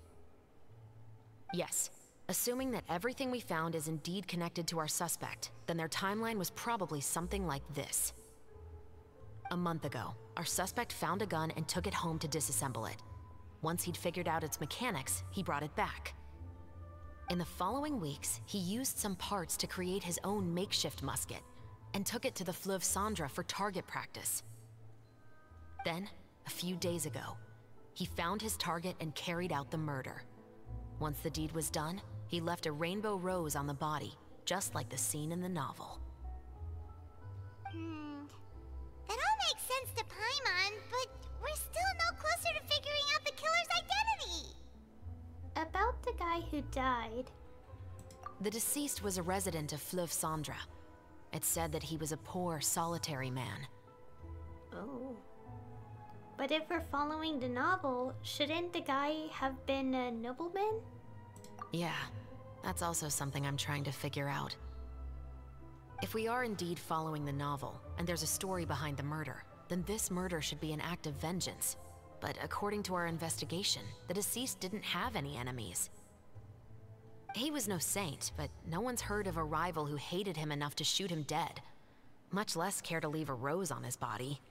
Yes. Assuming that everything we found is indeed connected to our suspect, then their timeline was probably something like this. A month ago, our suspect found a gun and took it home to disassemble it. Once he'd figured out its mechanics, he brought it back. In the following weeks, he used some parts to create his own makeshift musket, and took it to the Fleuve Cendre for target practice. Then, a few days ago, he found his target and carried out the murder. Once the deed was done, he left a rainbow rose on the body, just like the scene in the novel. That all makes sense to Paimon, but we're still no closer to figuring out the killer's identity. About the guy who died. The deceased was a resident of Fleuve Cendre. It's said that he was a poor, solitary man. Oh. But if we're following the novel, shouldn't the guy have been a nobleman? Yeah, that's also something I'm trying to figure out. If we are indeed following the novel, and there's a story behind the murder, then this murder should be an act of vengeance. But according to our investigation, the deceased didn't have any enemies. He was no saint, but no one's heard of a rival who hated him enough to shoot him dead, much less care to leave a rose on his body.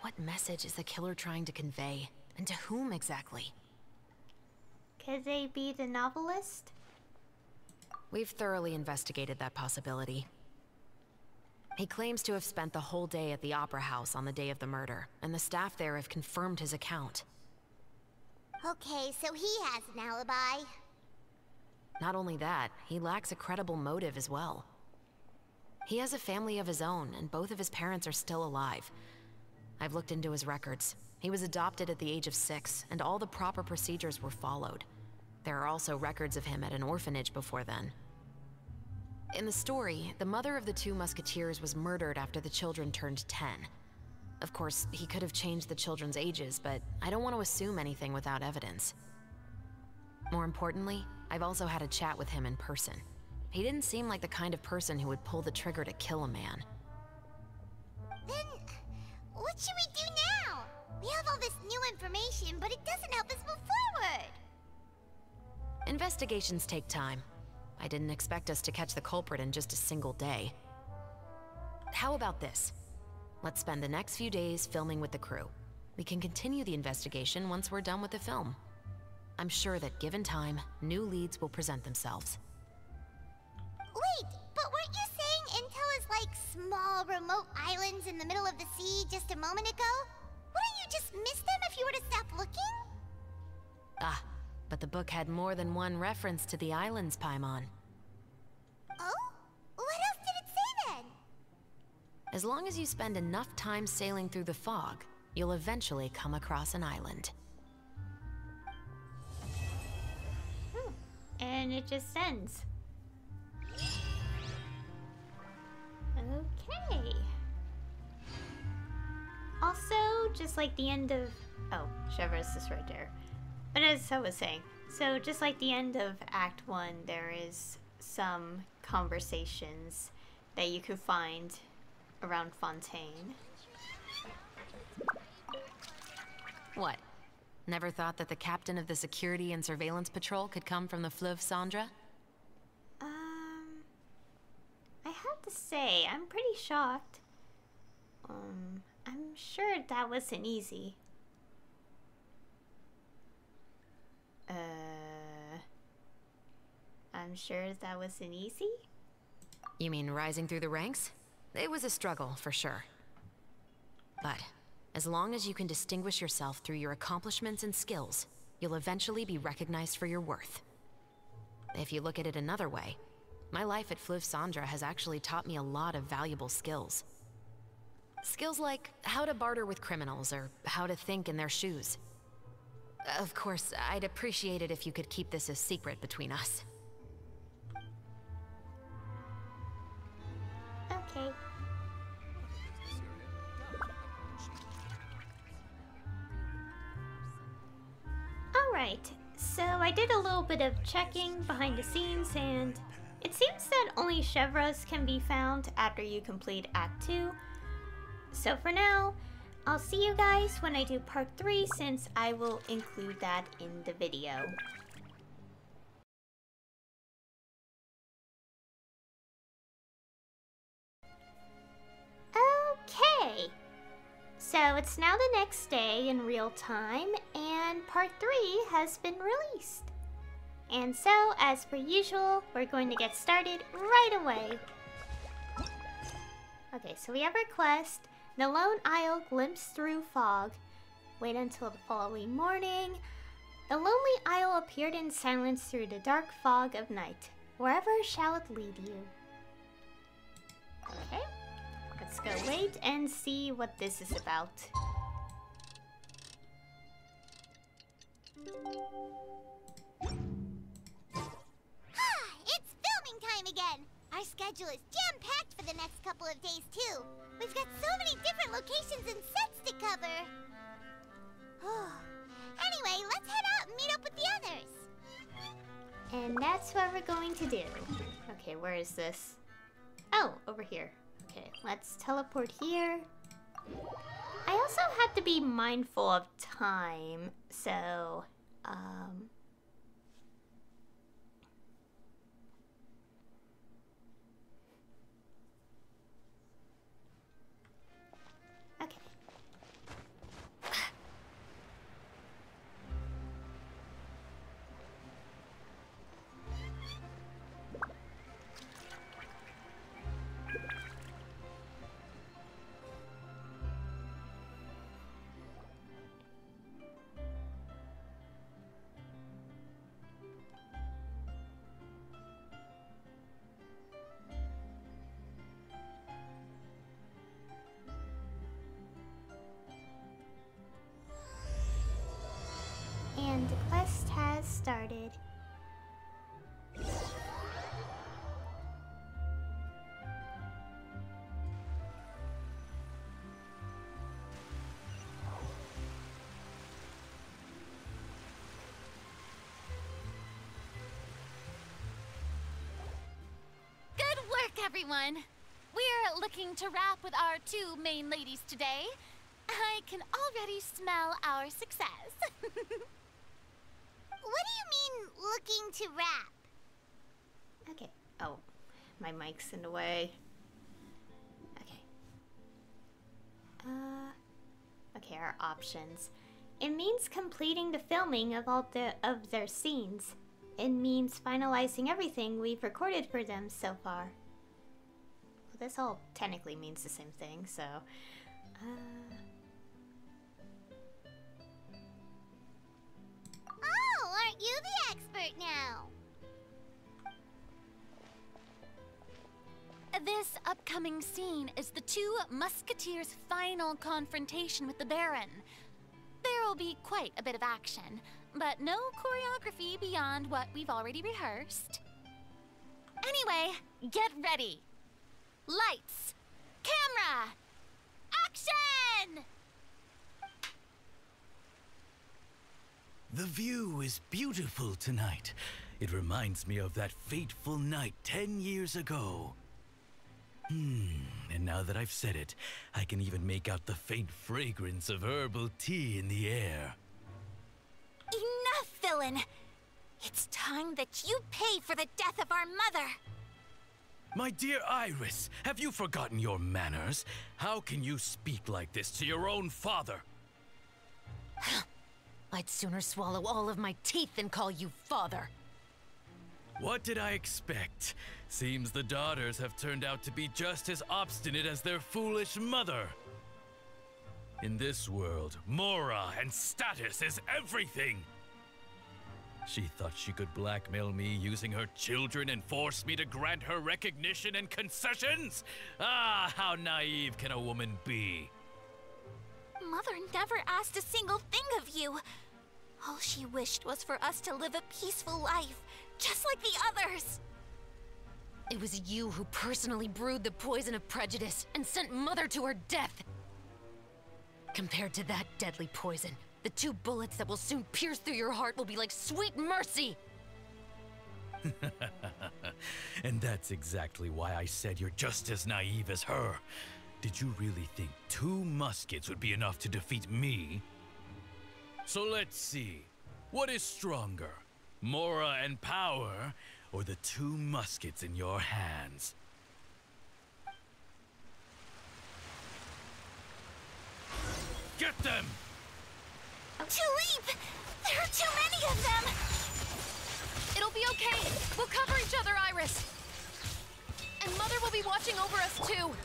What message is the killer trying to convey, and to whom exactly? Could they be the novelist? We've thoroughly investigated that possibility. He claims to have spent the whole day at the Opera House on the day of the murder, and the staff there have confirmed his account. Okay, so he has an alibi. Not only that, he lacks a credible motive as well. He has a family of his own, and both of his parents are still alive. I've looked into his records. He was adopted at the age of 6, and all the proper procedures were followed. There are also records of him at an orphanage before then. In the story, the mother of the 2 musketeers was murdered after the children turned 10. Of course, he could have changed the children's ages, but I don't want to assume anything without evidence. More importantly, I've also had a chat with him in person. He didn't seem like the kind of person who would pull the trigger to kill a man. Then, what should we do now? We have all this new information, but it doesn't help us move forward. Investigations take time. I didn't expect us to catch the culprit in just a single day. How about this? Let's spend the next few days filming with the crew. We can continue the investigation once we're done with the film. I'm sure that given time, new leads will present themselves. Wait, but weren't you saying Intel is like small, remote islands in the middle of the sea just a moment ago? Wouldn't you just miss them if you were to stop looking? Ah, but the book had more than one reference to the islands, Paimon. Oh? What else did it say then? As long as you spend enough time sailing through the fog, you'll eventually come across an island. And it just ends. Okay. Also, just like the end of... Oh, Chevrolet's is right there. But as I was saying, so just like the end of Act 1, there is some conversations that you could find around Fontaine. What? Never thought that the captain of the security and surveillance patrol could come from the Fleuve Cendre? I have to say, I'm pretty shocked. I'm sure that wasn't easy. I'm sure that wasn't easy? You mean rising through the ranks? It was a struggle, for sure. But as long as you can distinguish yourself through your accomplishments and skills, you'll eventually be recognized for your worth. If you look at it another way, my life at Fleuve Cendre has actually taught me a lot of valuable skills. Skills like how to barter with criminals or how to think in their shoes. Of course, I'd appreciate it if you could keep this a secret between us. Okay. Alright, so I did a little bit of checking behind the scenes, and it seems that only chevres can be found after you complete Act 2. So for now, I'll see you guys when I do Part 3, since I will include that in the video. Okay, so it's now the next day in real time, and Part 3 has been released. And so, as per usual, we're going to get started right away. Okay, so we have our quest. The Lone Isle glimpse through fog. Wait until the following morning. The lonely isle appeared in silence through the dark fog of night. Wherever shall it lead you? Okay, let's go wait and see what this is about. It's filming time again! Our schedule is jam-packed for the next couple of days, too. We've got so many different locations and sets to cover. Anyway, let's head out and meet up with the others. And that's what we're going to do. Okay, where is this? Oh, over here. Okay, let's teleport here. I also have to be mindful of time, so, okay. And the quest has started. Good work, everyone! We're looking to wrap with our two main ladies today. I can already smell our success. What do you mean, looking to wrap? Okay. Oh, my mic's in the way. Okay. Okay, our options. It means completing the filming of all of their scenes. It means finalizing everything we've recorded for them so far. Well, this all technically means the same thing, so... Oh, aren't you the expert now? This upcoming scene is the two Musketeers' final confrontation with the Baron. There will be quite a bit of action, but no choreography beyond what we've already rehearsed. Anyway, get ready. Lights, camera, action! The view is beautiful tonight. It reminds me of that fateful night 10 years ago. And now that I've said it, I can even make out the faint fragrance of herbal tea in the air. Enough, villain! It's time that you pay for the death of our mother! My dear Iris, have you forgotten your manners? How can you speak like this to your own father? I'd sooner swallow all of my teeth than call you father. What did I expect? Seems the daughters have turned out to be just as obstinate as their foolish mother. In this world, mora and status is everything. She thought she could blackmail me using her children and force me to grant her recognition and concessions? Ah, how naive can a woman be? Mother never asked a single thing of you. All she wished was for us to live a peaceful life, just like the others. It was you who personally brewed the poison of prejudice and sent Mother to her death. Compared to that deadly poison, the 2 bullets that will soon pierce through your heart will be like sweet mercy. And that's exactly why I said you're just as naive as her. Did you really think 2 muskets would be enough to defeat me? So let's see. What is stronger? Mora and power, or the 2 muskets in your hands? Get them! Tulip! There are too many of them! It'll be okay. We'll cover each other, Iris. And Mother will be watching over us, too.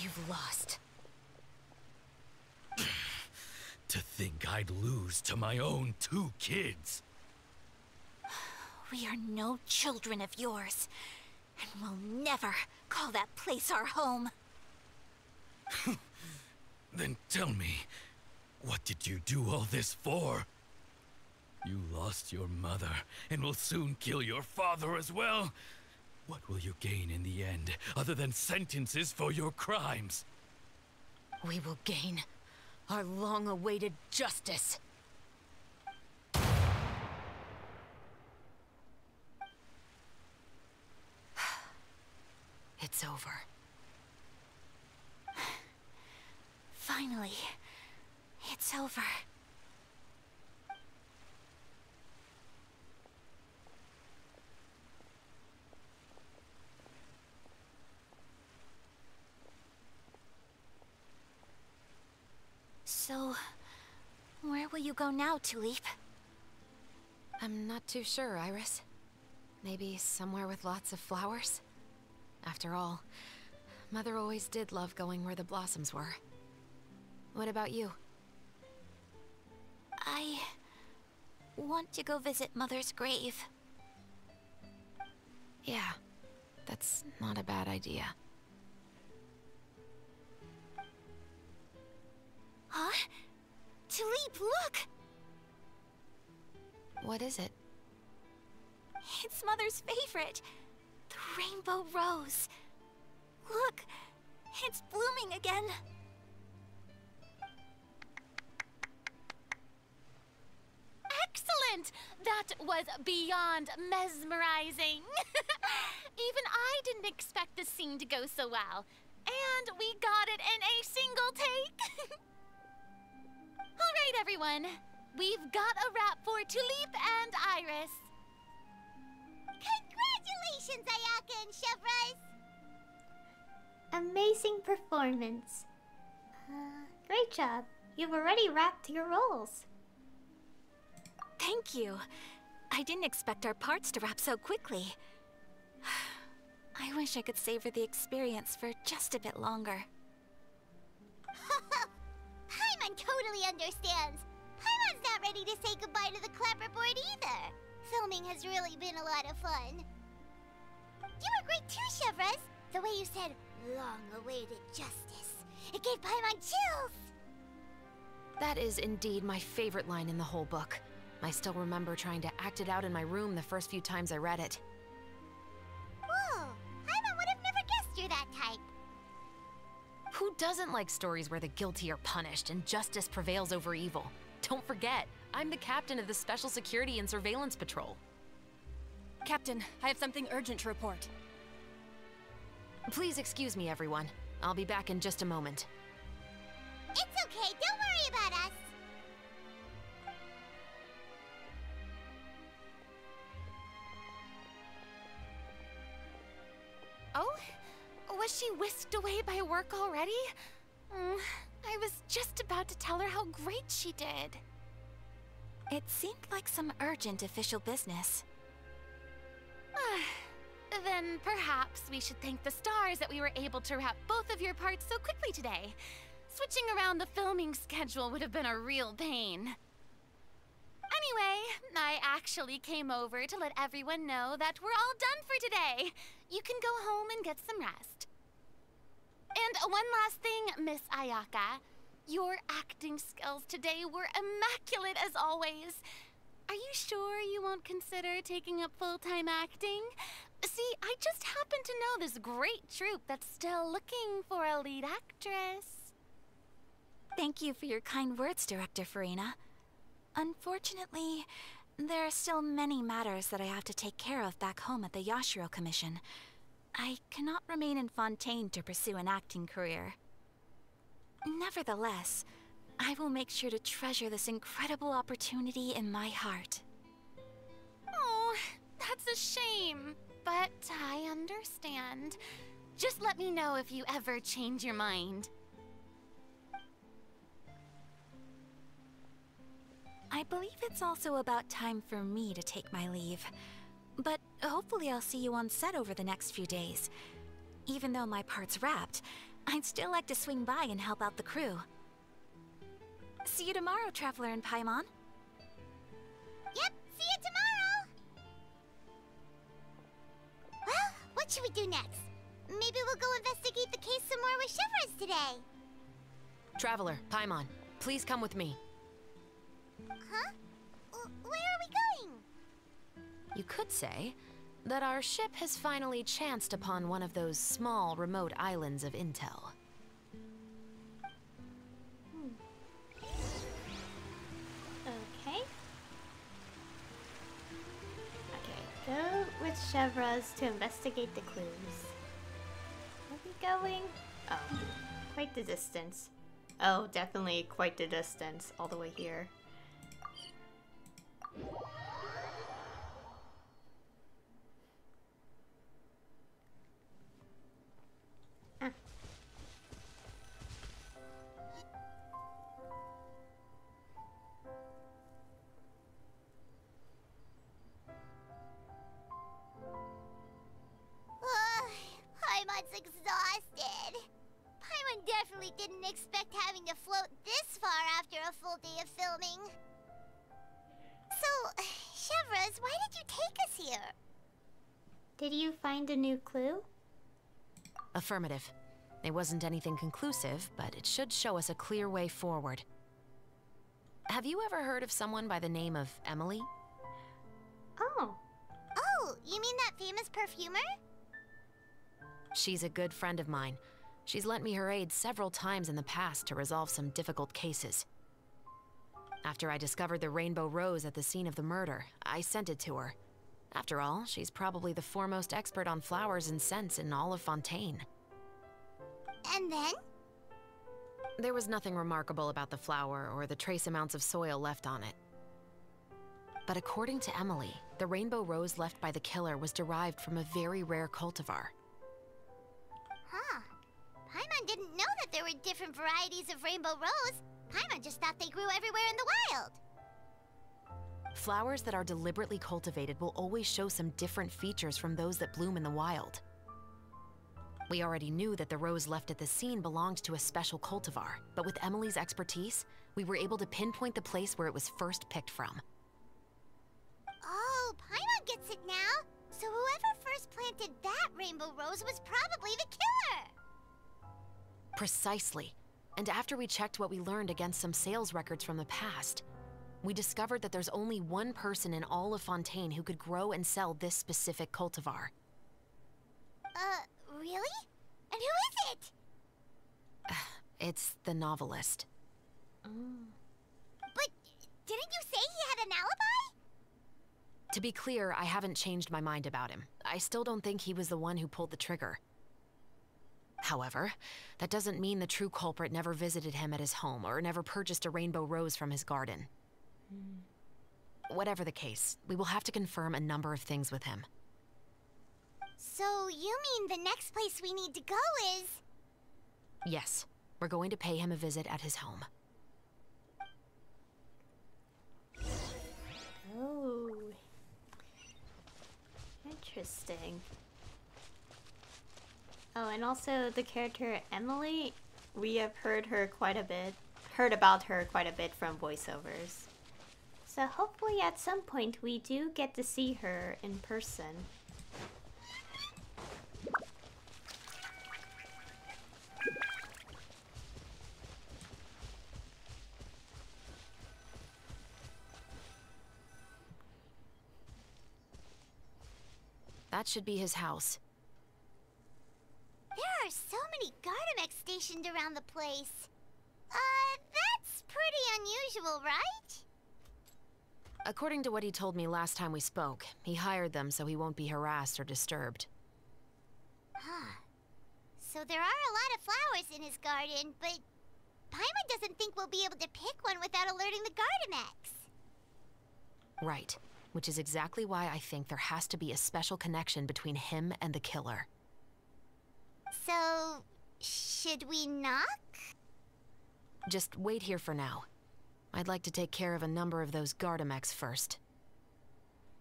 You've lost. To think I'd lose to my own 2 kids. We are no children of yours, and we'll never call that place our home. Then tell me, what did you do all this for? You lost your mother, and will soon kill your father as well. What will you gain in the end, other than sentences for your crimes? We will gain our long-awaited justice. It's over. Finally, it's over. So, where will you go now, Tulip? I'm not too sure, Iris. Maybe somewhere with lots of flowers? After all, Mother always did love going where the blossoms were. What about you? I want to go visit Mother's grave. Yeah, that's not a bad idea. Huh? Tulip, look! What is it? It's Mother's favorite. The rainbow rose. Look, it's blooming again. Excellent! That was beyond mesmerizing. Even I didn't expect the scene to go so well. And we got it in a single take. All right, everyone. We've got a wrap for Tulip and Iris. Congratulations, Ayaka and Chevrolet! Amazing performance. Great job. You've already wrapped your roles. Thank you. I didn't expect our parts to wrap so quickly. I wish I could savor the experience for just a bit longer. Paimon totally understands. Paimon's not ready to say goodbye to the clapperboard either. Filming has really been a lot of fun. You were great too, Chevrolet. The way you said, long-awaited justice. It gave Paimon chills. That is indeed my favorite line in the whole book. I still remember trying to act it out in my room the first few times I read it. Whoa, Paimon would have never guessed you're that type. Who doesn't like stories where the guilty are punished and justice prevails over evil? Don't forget, I'm the captain of the Special Security and Surveillance Patrol. Captain, I have something urgent to report. Please excuse me, everyone. I'll be back in just a moment. It's okay, don't worry about us. Oh? Was she whisked away by work already? I was just about to tell her how great she did. It seemed like some urgent official business. Then perhaps we should thank the stars that we were able to wrap both of your parts so quickly today. Switching around the filming schedule would have been a real pain. Anyway, I actually came over to let everyone know that we're all done for today. You can go home and get some rest. And one last thing, Miss Ayaka. Your acting skills today were immaculate as always. Are you sure you won't consider taking up full-time acting? See, I just happen to know this great troupe that's still looking for a lead actress. Thank you for your kind words, Director Farina. Unfortunately, there are still many matters that I have to take care of back home at the Yashiro Commission. I cannot remain in Fontaine to pursue an acting career. Nevertheless, I will make sure to treasure this incredible opportunity in my heart. Oh, that's a shame, but I understand. Just let me know if you ever change your mind. I believe it's also about time for me to take my leave. But hopefully I'll see you on set over the next few days. Even though my part's wrapped, I'd still like to swing by and help out the crew. See you tomorrow, Traveler and Paimon. Yep, see you tomorrow! Well, what should we do next? Maybe we'll go investigate the case some more with Shivers today. Traveler, Paimon, please come with me. Huh? Where are we going? You could say, that our ship has finally chanced upon one of those small, remote islands of intel. Okay. Okay, go with Chevras to investigate the clues. Are we going? Oh, quite the distance. Oh, definitely quite the distance all the way here. Paimon's exhausted. Paimon definitely didn't expect having to float this far after a full day of filming. So, Chevras, why did you take us here? Did you find a new clue? Affirmative. It wasn't anything conclusive, but it should show us a clear way forward. Have you ever heard of someone by the name of Emily? Oh. Oh, you mean that famous perfumer? She's a good friend of mine. She's lent me her aid several times in the past to resolve some difficult cases. After I discovered the rainbow rose at the scene of the murder, I sent it to her. After all, she's probably the foremost expert on flowers and scents in all of Fontaine. And then? There was nothing remarkable about the flower or the trace amounts of soil left on it. But according to Emily, the rainbow rose left by the killer was derived from a very rare cultivar. Huh. Paimon didn't know that there were different varieties of rainbow rose. Paimon just thought they grew everywhere in the wild. Flowers that are deliberately cultivated will always show some different features from those that bloom in the wild. We already knew that the rose left at the scene belonged to a special cultivar, but with Emily's expertise, we were able to pinpoint the place where it was first picked from. Oh, Paimon gets it now. So whoever first planted that rainbow rose was probably the killer. Precisely. And after we checked what we learned against some sales records from the past, we discovered that there's only one person in all of Fontaine who could grow and sell this specific cultivar. Really? And who is it? It's the novelist. But didn't you say he had an alibi? To be clear, I haven't changed my mind about him. I still don't think he was the one who pulled the trigger. However, that doesn't mean the true culprit never visited him at his home or never purchased a rainbow rose from his garden. Whatever the case, we will have to confirm a number of things with him. So you mean the next place we need to go is... Yes, we're going to pay him a visit at his home. Oh. Interesting. Oh, and also the character Emily, we have heard about her quite a bit from voiceovers. So hopefully at some point we do get to see her in person. That should be his house. There are so many Gardamex stationed around the place. That's pretty unusual, right? According to what he told me last time we spoke, he hired them so he won't be harassed or disturbed. Huh. So there are a lot of flowers in his garden, but Paimon doesn't think we'll be able to pick one without alerting the Gardamex. Right. Which is exactly why I think there has to be a special connection between him and the killer. So, should we knock? Just wait here for now. I'd like to take care of a number of those Gardamex first.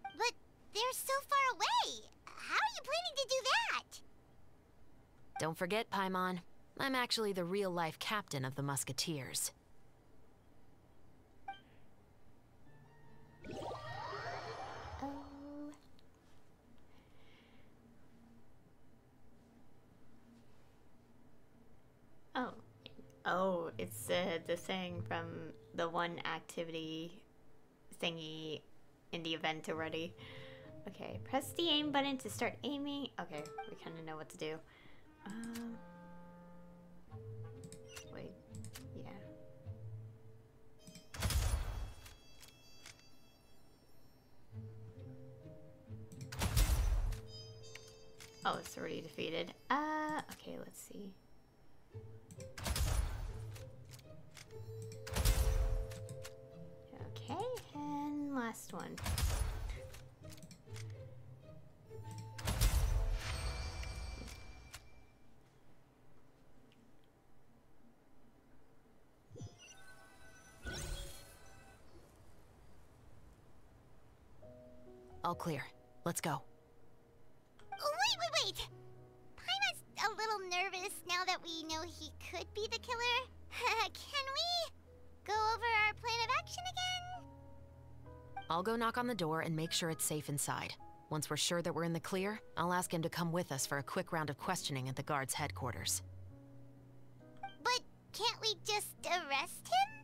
But they're so far away. How are you planning to do that? Don't forget, Paimon. I'm actually the real-life captain of the Musketeers. Oh, it's the thing from the one activity thingy in the event already. Okay, press the aim button to start aiming. Okay, we kind of know what to do. Wait, yeah. Oh, it's already defeated. Okay, let's see. Okay, and last one. All clear. Let's go. Wait! Paimon's a little nervous now that we know he could be the killer. Can we go over our plan of action again? I'll go knock on the door and make sure it's safe inside. Once we're sure that we're in the clear, I'll ask him to come with us for a quick round of questioning at the guard's headquarters. But can't we just arrest him?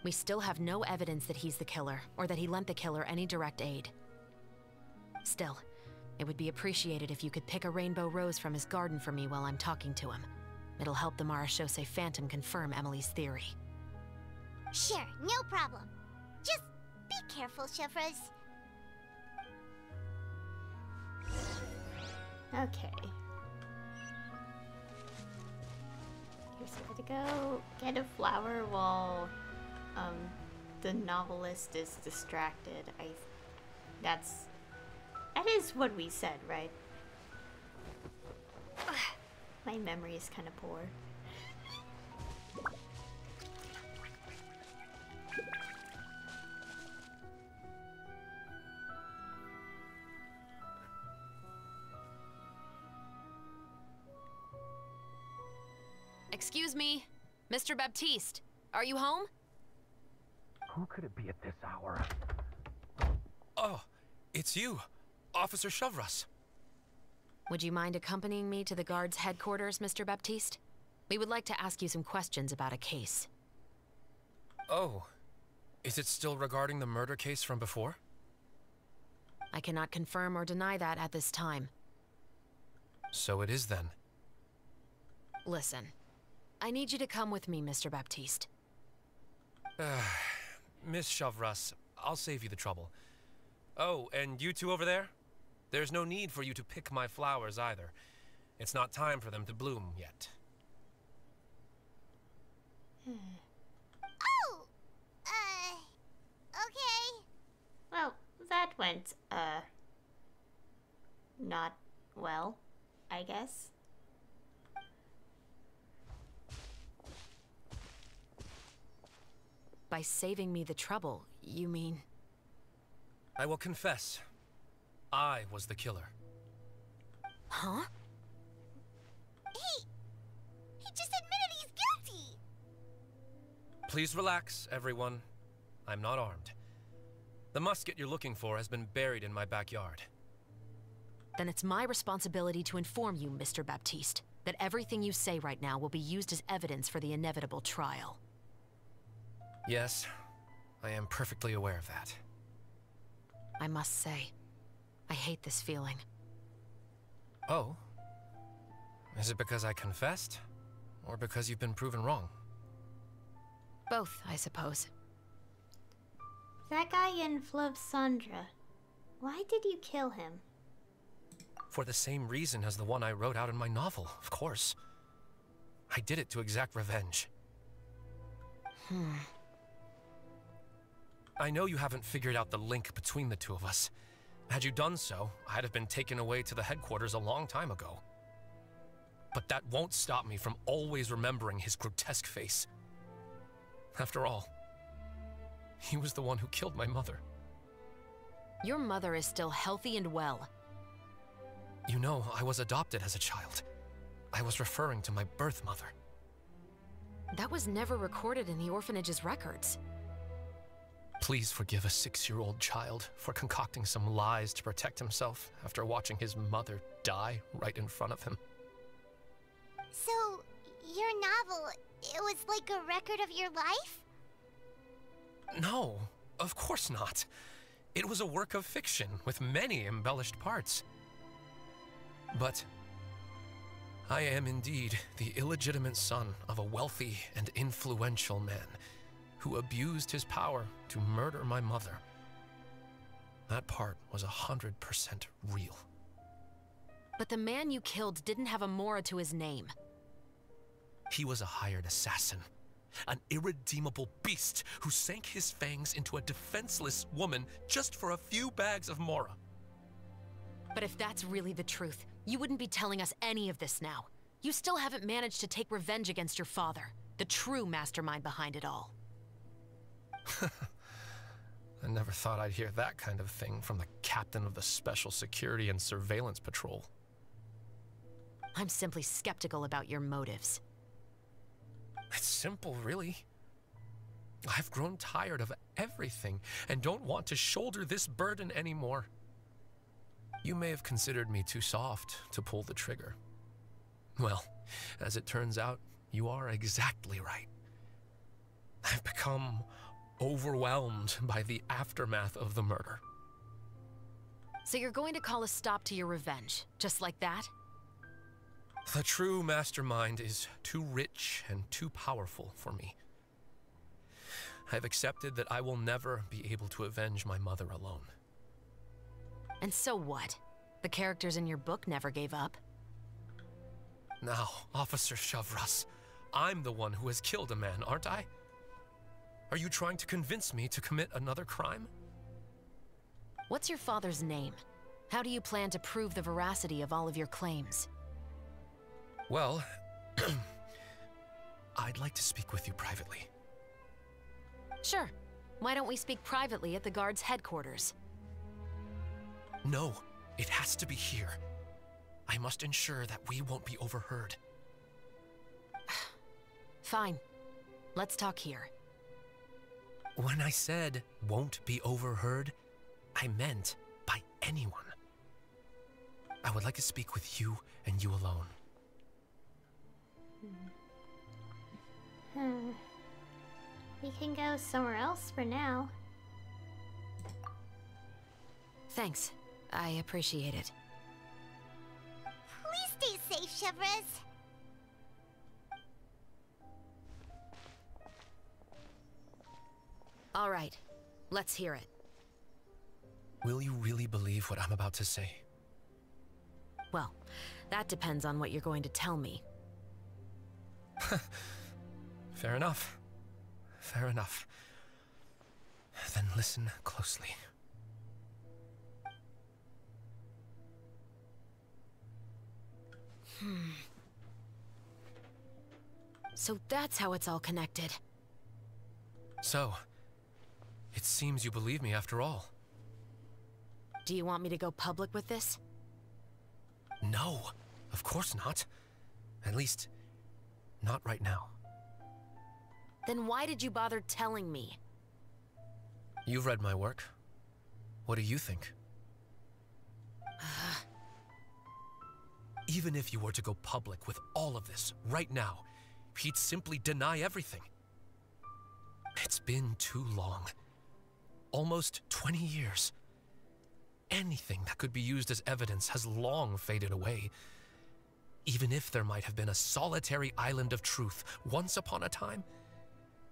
We still have no evidence that he's the killer, or that he lent the killer any direct aid. Still, it would be appreciated if you could pick a rainbow rose from his garden for me while I'm talking to him. It'll help the Marachose Phantom confirm Emily's theory. Sure, no problem. Just be careful, Chevres. Okay. Here's where to go. Get a flower while the novelist is distracted. That is what we said, right? Ugh, my memory is kind of poor. Excuse me, Mr. Baptiste, are you home? Who could it be at this hour? Oh, it's you, Officer Chevres. Would you mind accompanying me to the guard's headquarters, Mr. Baptiste? We would like to ask you some questions about a case. Oh, is it still regarding the murder case from before? I cannot confirm or deny that at this time. So it is then. Listen, I need you to come with me, Mr. Baptiste. Miss Chevres, I'll save you the trouble. Oh, and you two over there? There's no need for you to pick my flowers either. It's not time for them to bloom yet. Oh! Okay. Well, that went, not well, I guess. By saving me the trouble, you mean... I will confess. I was the killer. Huh? He just admitted he's guilty! Please relax, everyone. I'm not armed. The musket you're looking for has been buried in my backyard. Then it's my responsibility to inform you, Mr. Baptiste, that everything you say right now will be used as evidence for the inevitable trial. Yes, I am perfectly aware of that. I must say, I hate this feeling. Oh? Is it because I confessed? Or because you've been proven wrong? Both, I suppose. That guy in Fleuve Cendre, why did you kill him? For the same reason as the one I wrote out in my novel, of course. I did it to exact revenge. I know you haven't figured out the link between the two of us. Had you done so, I'd have been taken away to the headquarters a long time ago. But that won't stop me from always remembering his grotesque face. After all, he was the one who killed my mother. Your mother is still healthy and well. You know, I was adopted as a child. I was referring to my birth mother. That was never recorded in the orphanage's records. Please forgive a 6-year-old child for concocting some lies to protect himself after watching his mother die right in front of him. So, your novel, it was like a record of your life? No, of course not. It was a work of fiction with many embellished parts. But I am indeed the illegitimate son of a wealthy and influential man who abused his power to murder my mother. That part was 100% real. But the man you killed didn't have a Mora to his name. He was a hired assassin, an irredeemable beast who sank his fangs into a defenseless woman just for a few bags of Mora. But if that's really the truth, you wouldn't be telling us any of this now. You still haven't managed to take revenge against your father, the true mastermind behind it all. I never thought I'd hear that kind of thing from the captain of the Special Security and Surveillance Patrol. I'm simply skeptical about your motives. It's simple, really. I've grown tired of everything and don't want to shoulder this burden anymore. You may have considered me too soft to pull the trigger. Well, as it turns out, you are exactly right. I've become overwhelmed by the aftermath of the murder. So you're going to call a stop to your revenge, just like that? The true mastermind is too rich and too powerful for me. I've accepted that I will never be able to avenge my mother alone. And so what? The characters in your book never gave up. Now, Officer Shavras, I'm the one who has killed a man, aren't I? Are you trying to convince me to commit another crime? What's your father's name? How do you plan to prove the veracity of all of your claims? Well, I'd like to speak with you privately. Sure. Why don't we speak privately at the guard's headquarters? No, it has to be here. I must ensure that we won't be overheard. Fine. Let's talk here. When I said won't be overheard, I meant by anyone. I would like to speak with you and you alone. We can go somewhere else for now. Thanks. I appreciate it. Please stay safe, Chevres. All right. Let's hear it. Will you really believe what I'm about to say? Well, that depends on what you're going to tell me. Fair enough. Fair enough. Then listen closely. So that's how it's all connected. So, it seems you believe me after all. Do you want me to go public with this? No, of course not. At least, not right now. Then why did you bother telling me? You've read my work. What do you think? Even if you were to go public with all of this right now, he'd simply deny everything. It's been too long. Almost 20 years. Anything that could be used as evidence has long faded away. Even if there might have been a solitary island of truth once upon a time,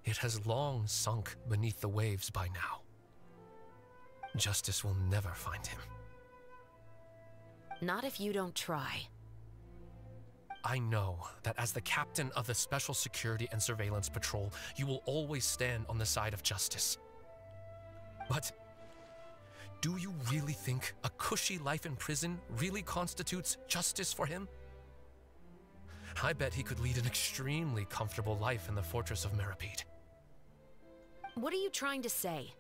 it has long sunk beneath the waves by now. Justice will never find him. Not if you don't try. I know that as the captain of the Special Security and Surveillance Patrol, you will always stand on the side of justice. But do you really think a cushy life in prison really constitutes justice for him? I bet he could lead an extremely comfortable life in the fortress of Meripede. What are you trying to say?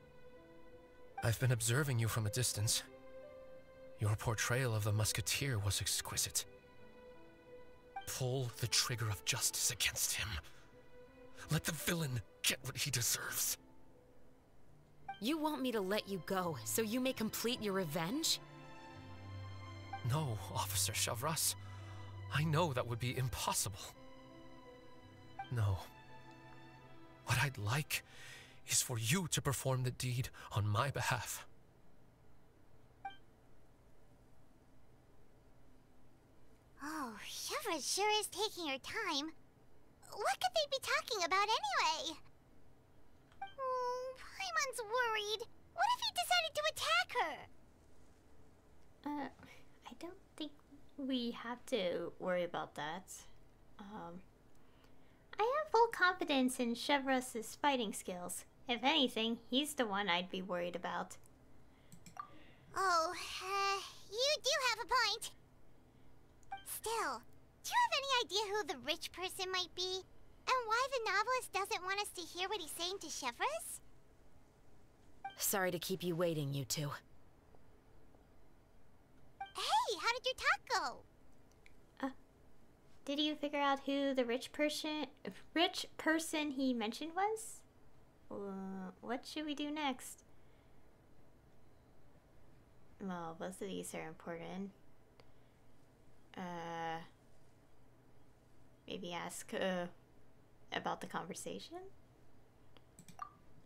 I've been observing you from a distance. Your portrayal of the musketeer was exquisite. Pull the trigger of justice against him. Let the villain get what he deserves. You want me to let you go so you may complete your revenge? No, Officer Shavras. I know that would be impossible. No. What I'd like is for you to perform the deed on my behalf. Chevra sure is taking her time. What could they be talking about anyway? Oh, Paimon's worried. What if he decided to attack her? I don't think we have to worry about that. I have full confidence in Chevros' fighting skills. If anything, he's the one I'd be worried about. Oh, you do have a point. Still, do you have any idea who the rich person might be? And why the novelist doesn't want us to hear what he's saying to Chevros? Sorry to keep you waiting, you two. Hey, how did your talk go? Did you figure out who the rich person he mentioned was? What should we do next? Well, both of these are important. Maybe ask about the conversation?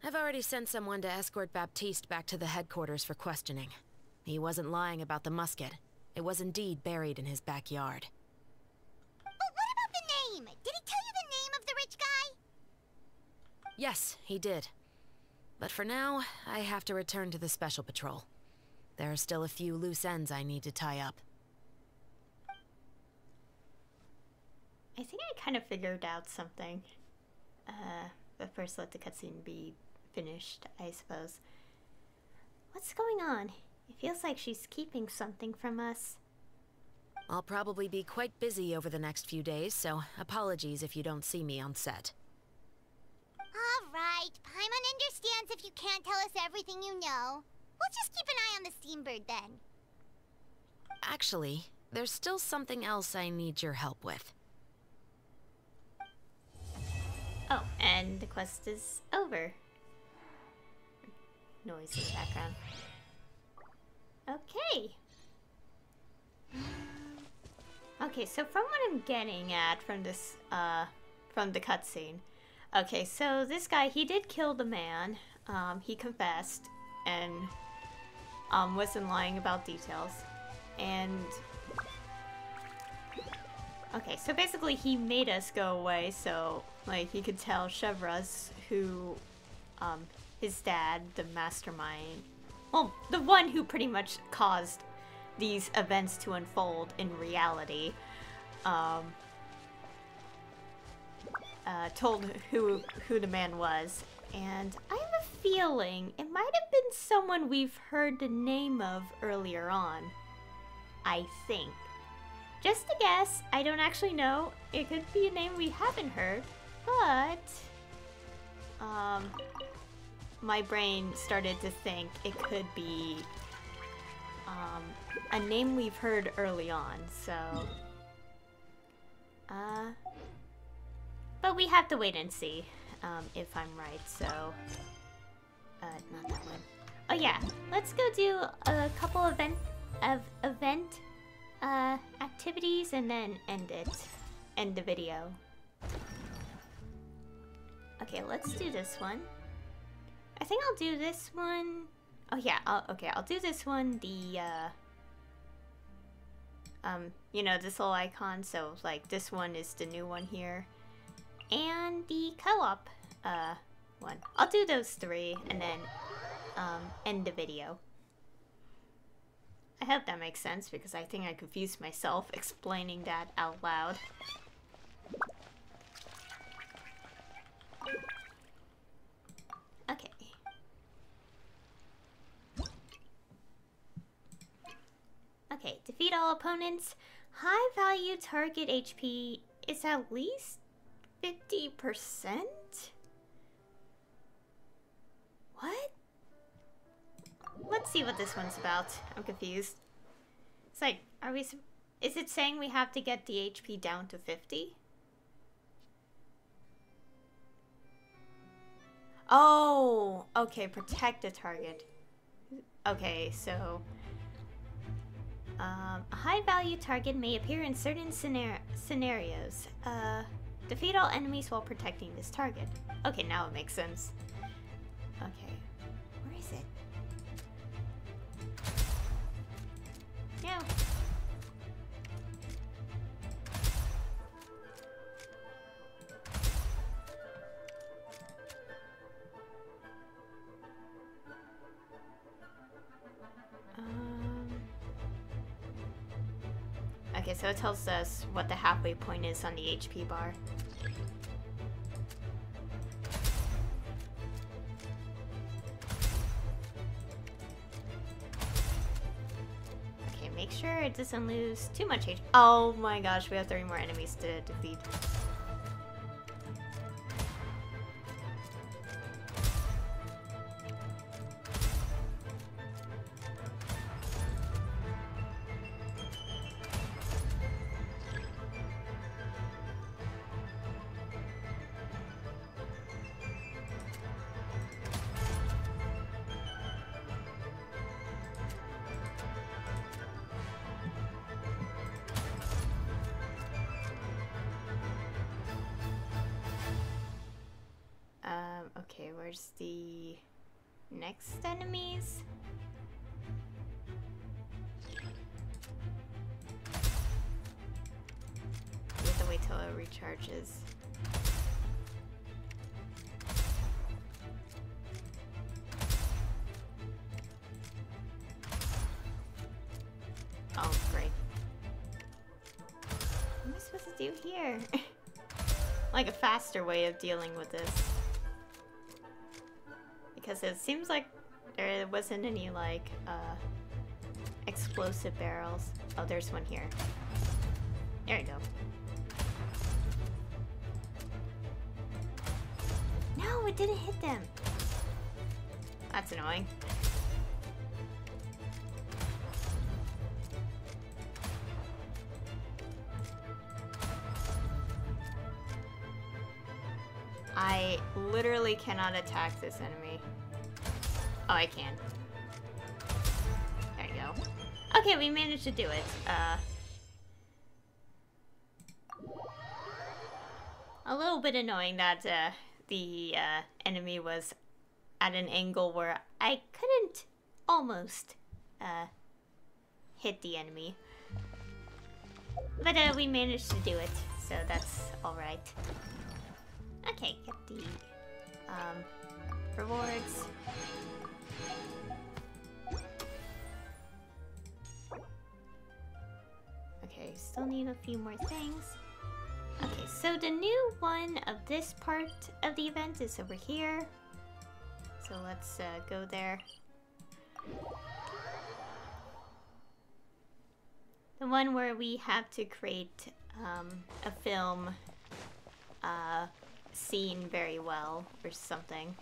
I've already sent someone to escort Baptiste back to the headquarters for questioning. He wasn't lying about the musket. It was indeed buried in his backyard. But what about the name? Did he tell you the name of the rich guy? Yes, he did. But for now, I have to return to the Special Patrol. There are still a few loose ends I need to tie up. I think I kind of figured out something. But first let the cutscene be finished, I suppose. What's going on? It feels like she's keeping something from us. I'll probably be quite busy over the next few days, so apologies if you don't see me on set. Alright, Paimon understands if you can't tell us everything you know. We'll just keep an eye on the Steambird then. Actually, there's still something else I need your help with. Oh, and the quest is over. Noise in the background. Okay. Okay, so from what I'm getting at from this, from the cutscene. Okay, so this guy, he did kill the man. He confessed and wasn't lying about details. And okay, so basically he made us go away, so like he could tell Chevros who his dad, the mastermind, well, the one who pretty much caused these events to unfold in reality, told who the man was. And I have a feeling it might have been someone we've heard the name of earlier on. I think. Just a guess, I don't actually know. It could be a name we haven't heard, but my brain started to think it could be a name we've heard early on, so but we have to wait and see if I'm right, so not that one. Oh yeah, let's go do a couple event activities and then end the video. Okay, let's do this one. I think I'll do this one. Oh yeah, I'll do this one, the you know, this little icon, so like this one is the new one here. And the co-op one. I'll do those three and then end the video. I hope that makes sense because I think I confused myself explaining that out loud. Okay. Okay, defeat all opponents. High value target HP is at least 50%? What? Let's see what this one's about. I'm confused. It's like, is it saying we have to get the HP down to 50? Oh, okay, protect the target. Okay, so a high value target may appear in certain scenarios. Defeat all enemies while protecting this target. Okay, now it makes sense. Okay, where is it? Yeah. Okay, so it tells us what the halfway point is on the HP bar. Okay, make sure it doesn't lose too much HP. Oh my gosh, we have 3 more enemies to defeat. Okay, where's the next enemies? We have to wait till it recharges. Oh, great. What am I supposed to do here? Like a faster way of dealing with this. Because it seems like there wasn't any, like, explosive barrels. Oh, there's one here. There we go. No, it didn't hit them. That's annoying. I literally cannot attack this enemy. Oh, I can. There you go. Okay, we managed to do it. A little bit annoying that the enemy was at an angle where I couldn't almost hit the enemy. But we managed to do it, so that's alright. Okay, get the rewards. Okay, still need a few more things. Okay, so the new one of this part of the event is over here. So let's go there. The one where we have to create a film scene very well or something.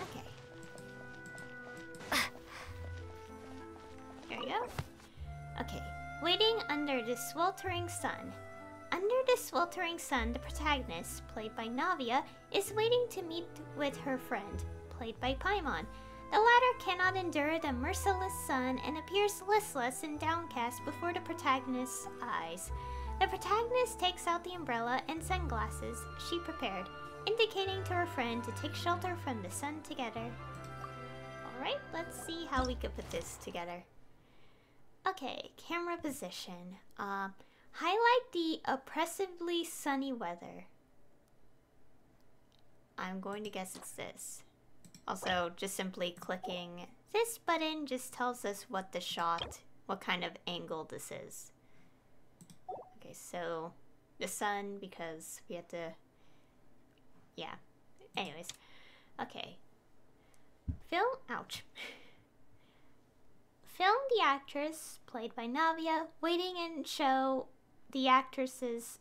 Okay. There you go. Okay. Waiting under the sweltering sun. Under the sweltering sun, the protagonist, played by Navia, is waiting to meet with her friend, played by Paimon. The latter cannot endure the merciless sun and appears listless and downcast before the protagonist's eyes. The protagonist takes out the umbrella and sunglasses she prepared, indicating to her friend to take shelter from the sun together. Alright, let's see how we could put this together. Okay, camera position. Highlight the oppressively sunny weather. I'm going to guess it's this. Also, just simply clicking this button just tells us what the shot, what kind of angle this is. Okay, so the sun, because we have to, yeah. Anyways, okay. Film, ouch. Film the actress, played by Navia, waiting and show the actress's,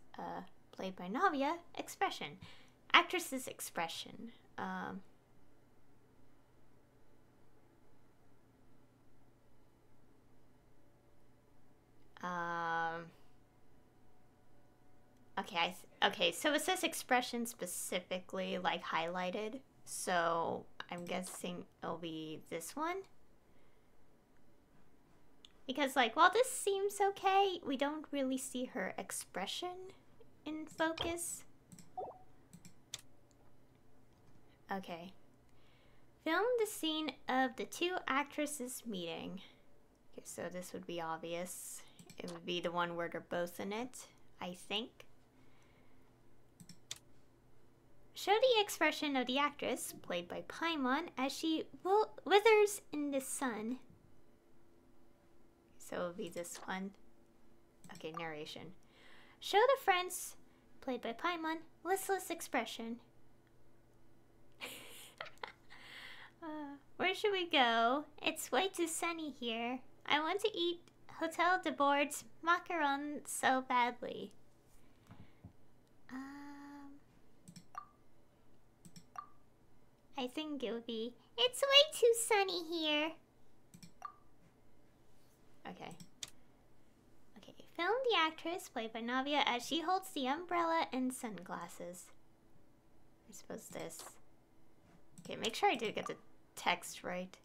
played by Navia, expression. Actress's expression. Okay, okay, so it says expression specifically, like, highlighted. So, I'm guessing it'll be this one. Because, like, while this seems okay, we don't really see her expression in focus. Okay. Film the scene of the two actresses meeting. Okay, so this would be obvious. It would be the one where they're both in it, I think. Show the expression of the actress, played by Paimon, as she withers in the sun. So it'll be this one. Okay, narration. Show the friends, played by Paimon, listless expression. Where should we go? It's way too sunny here. I want to eat Hotel de Bord's macaron so badly. I think it would be, it's way too sunny here. Okay. Okay, film the actress played by Navia as she holds the umbrella and sunglasses. I suppose this. Okay, make sure I did get the text right.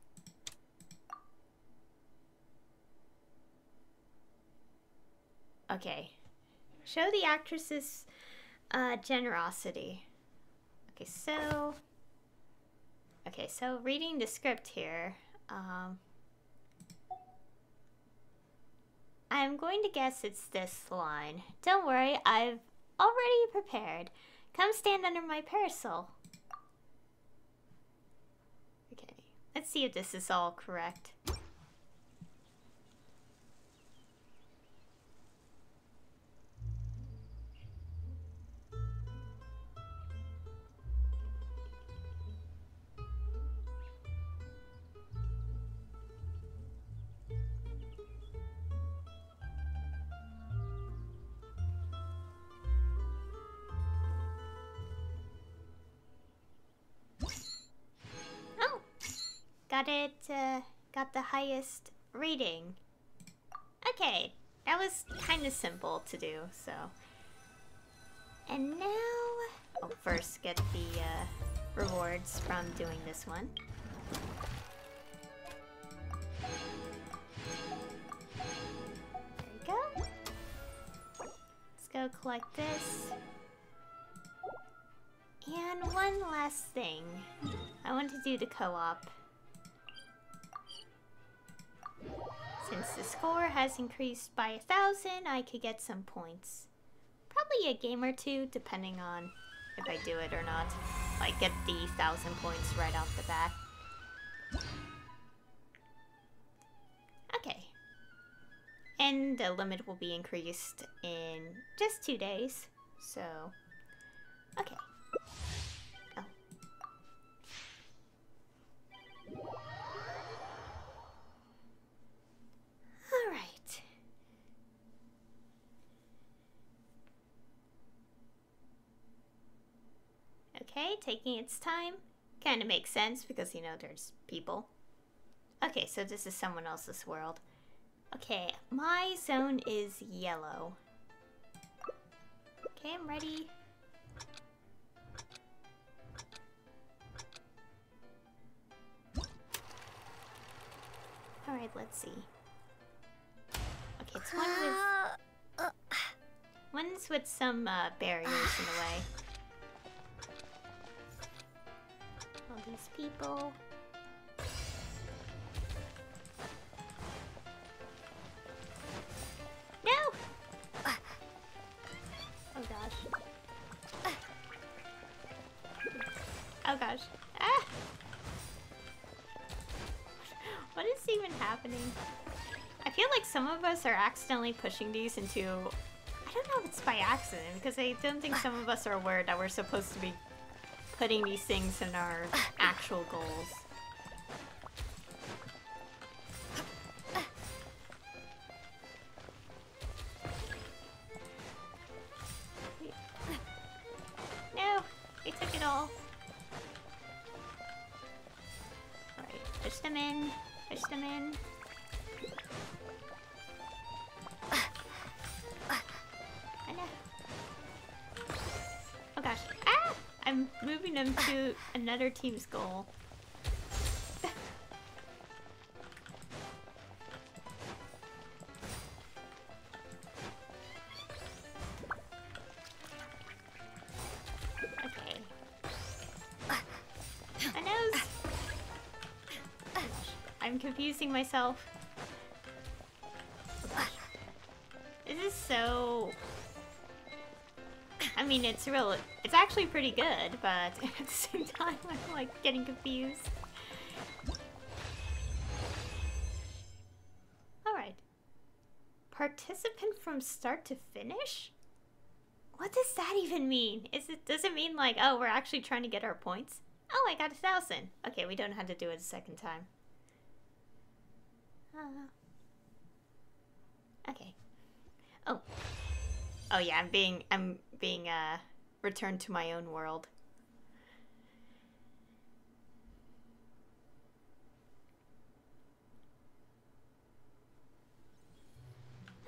Okay. Show the actress's generosity. Okay, so... Okay, so reading the script here, I'm going to guess it's this line. Don't worry, I've already prepared. Come stand under my parasol. Okay, let's see if this is all correct. Got the highest rating. Okay, that was kind of simple to do, so. And now, I'll first get the rewards from doing this one. There we go. Let's go collect this. And one last thing. I want to do the co-op. Since the score has increased by 1,000, I could get some points. Probably a game or two, depending on if I do it or not. Like, get the 1,000 points right off the bat. Okay. And the limit will be increased in just 2 days. So, okay. Oh. Alright. Okay, taking its time. Kinda makes sense because, you know, there's people. Okay, so this is someone else's world. Okay, my zone is yellow. Okay, I'm ready. Alright, let's see. Okay, it's one's with some barriers in the way. All these people. No! Oh gosh. Oh gosh. Ah! What is even happening? I feel like some of us are accidentally pushing these into... I don't know if it's by accident, because I don't think some of us are aware that we're supposed to be putting these things in our actual goals. No! They took it all. Alright, push them in. Push them in. Oh gosh. Ah! I'm moving them to another team's goal. Okay. My nose! I'm confusing myself. This is so... I mean, it's actually pretty good, but at the same time, I'm like getting confused. Alright. Participant from start to finish? What does that even mean? Does it mean like, oh, we're actually trying to get our points? Oh, I got 1,000. Okay, we don't have to do it a second time. Okay. Oh. Oh yeah, I'm being returned to my own world.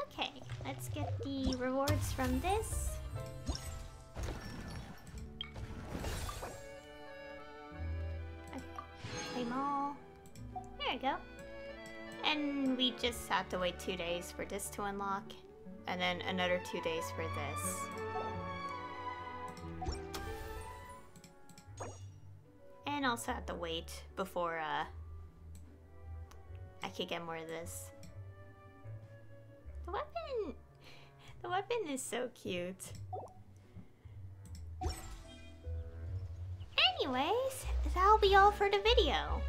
Okay, let's get the rewards from this. Okay, claim all. There we go. And we just have to wait 2 days for this to unlock. And then another 2 days for this. And also have to wait before I could get more of this. The weapon is so cute. Anyways, that'll be all for the video.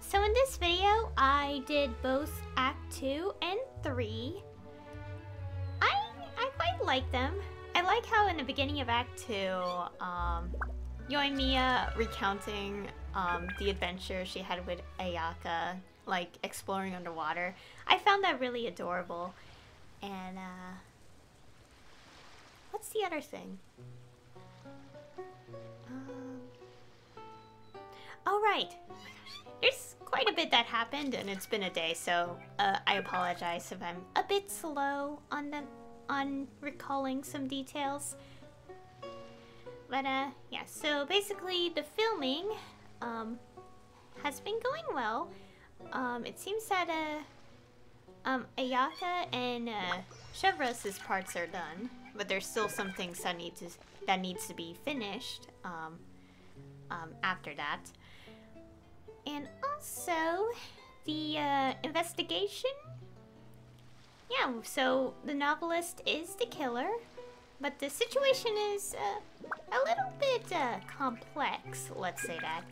So in this video, I did both Act 2 and 3. I quite like them. I like how in the beginning of Act 2, Yoimiya recounting the adventure she had with Ayaka, like exploring underwater. I found that really adorable. And what's the other thing? Oh right. There's quite a bit that happened, and it's been a day, so I apologize if I'm a bit slow on recalling some details. But yeah, so basically the filming has been going well. It seems that Ayaka and Chevros's parts are done, but there's still some things that needs to be finished after that. And also, the investigation. Yeah, so the novelist is the killer, but the situation is a little bit complex, let's say that.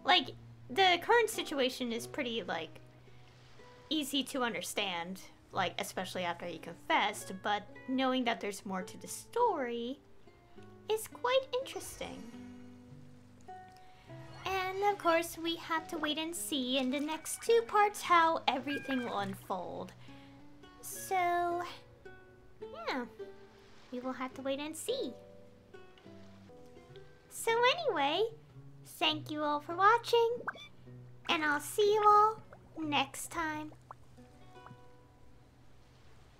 Like, the current situation is pretty, like, easy to understand, like, especially after he confessed, but knowing that there's more to the story is quite interesting. And of course, we have to wait and see in the next 2 parts how everything will unfold. So, yeah, we will have to wait and see. So anyway, thank you all for watching, and I'll see you all next time.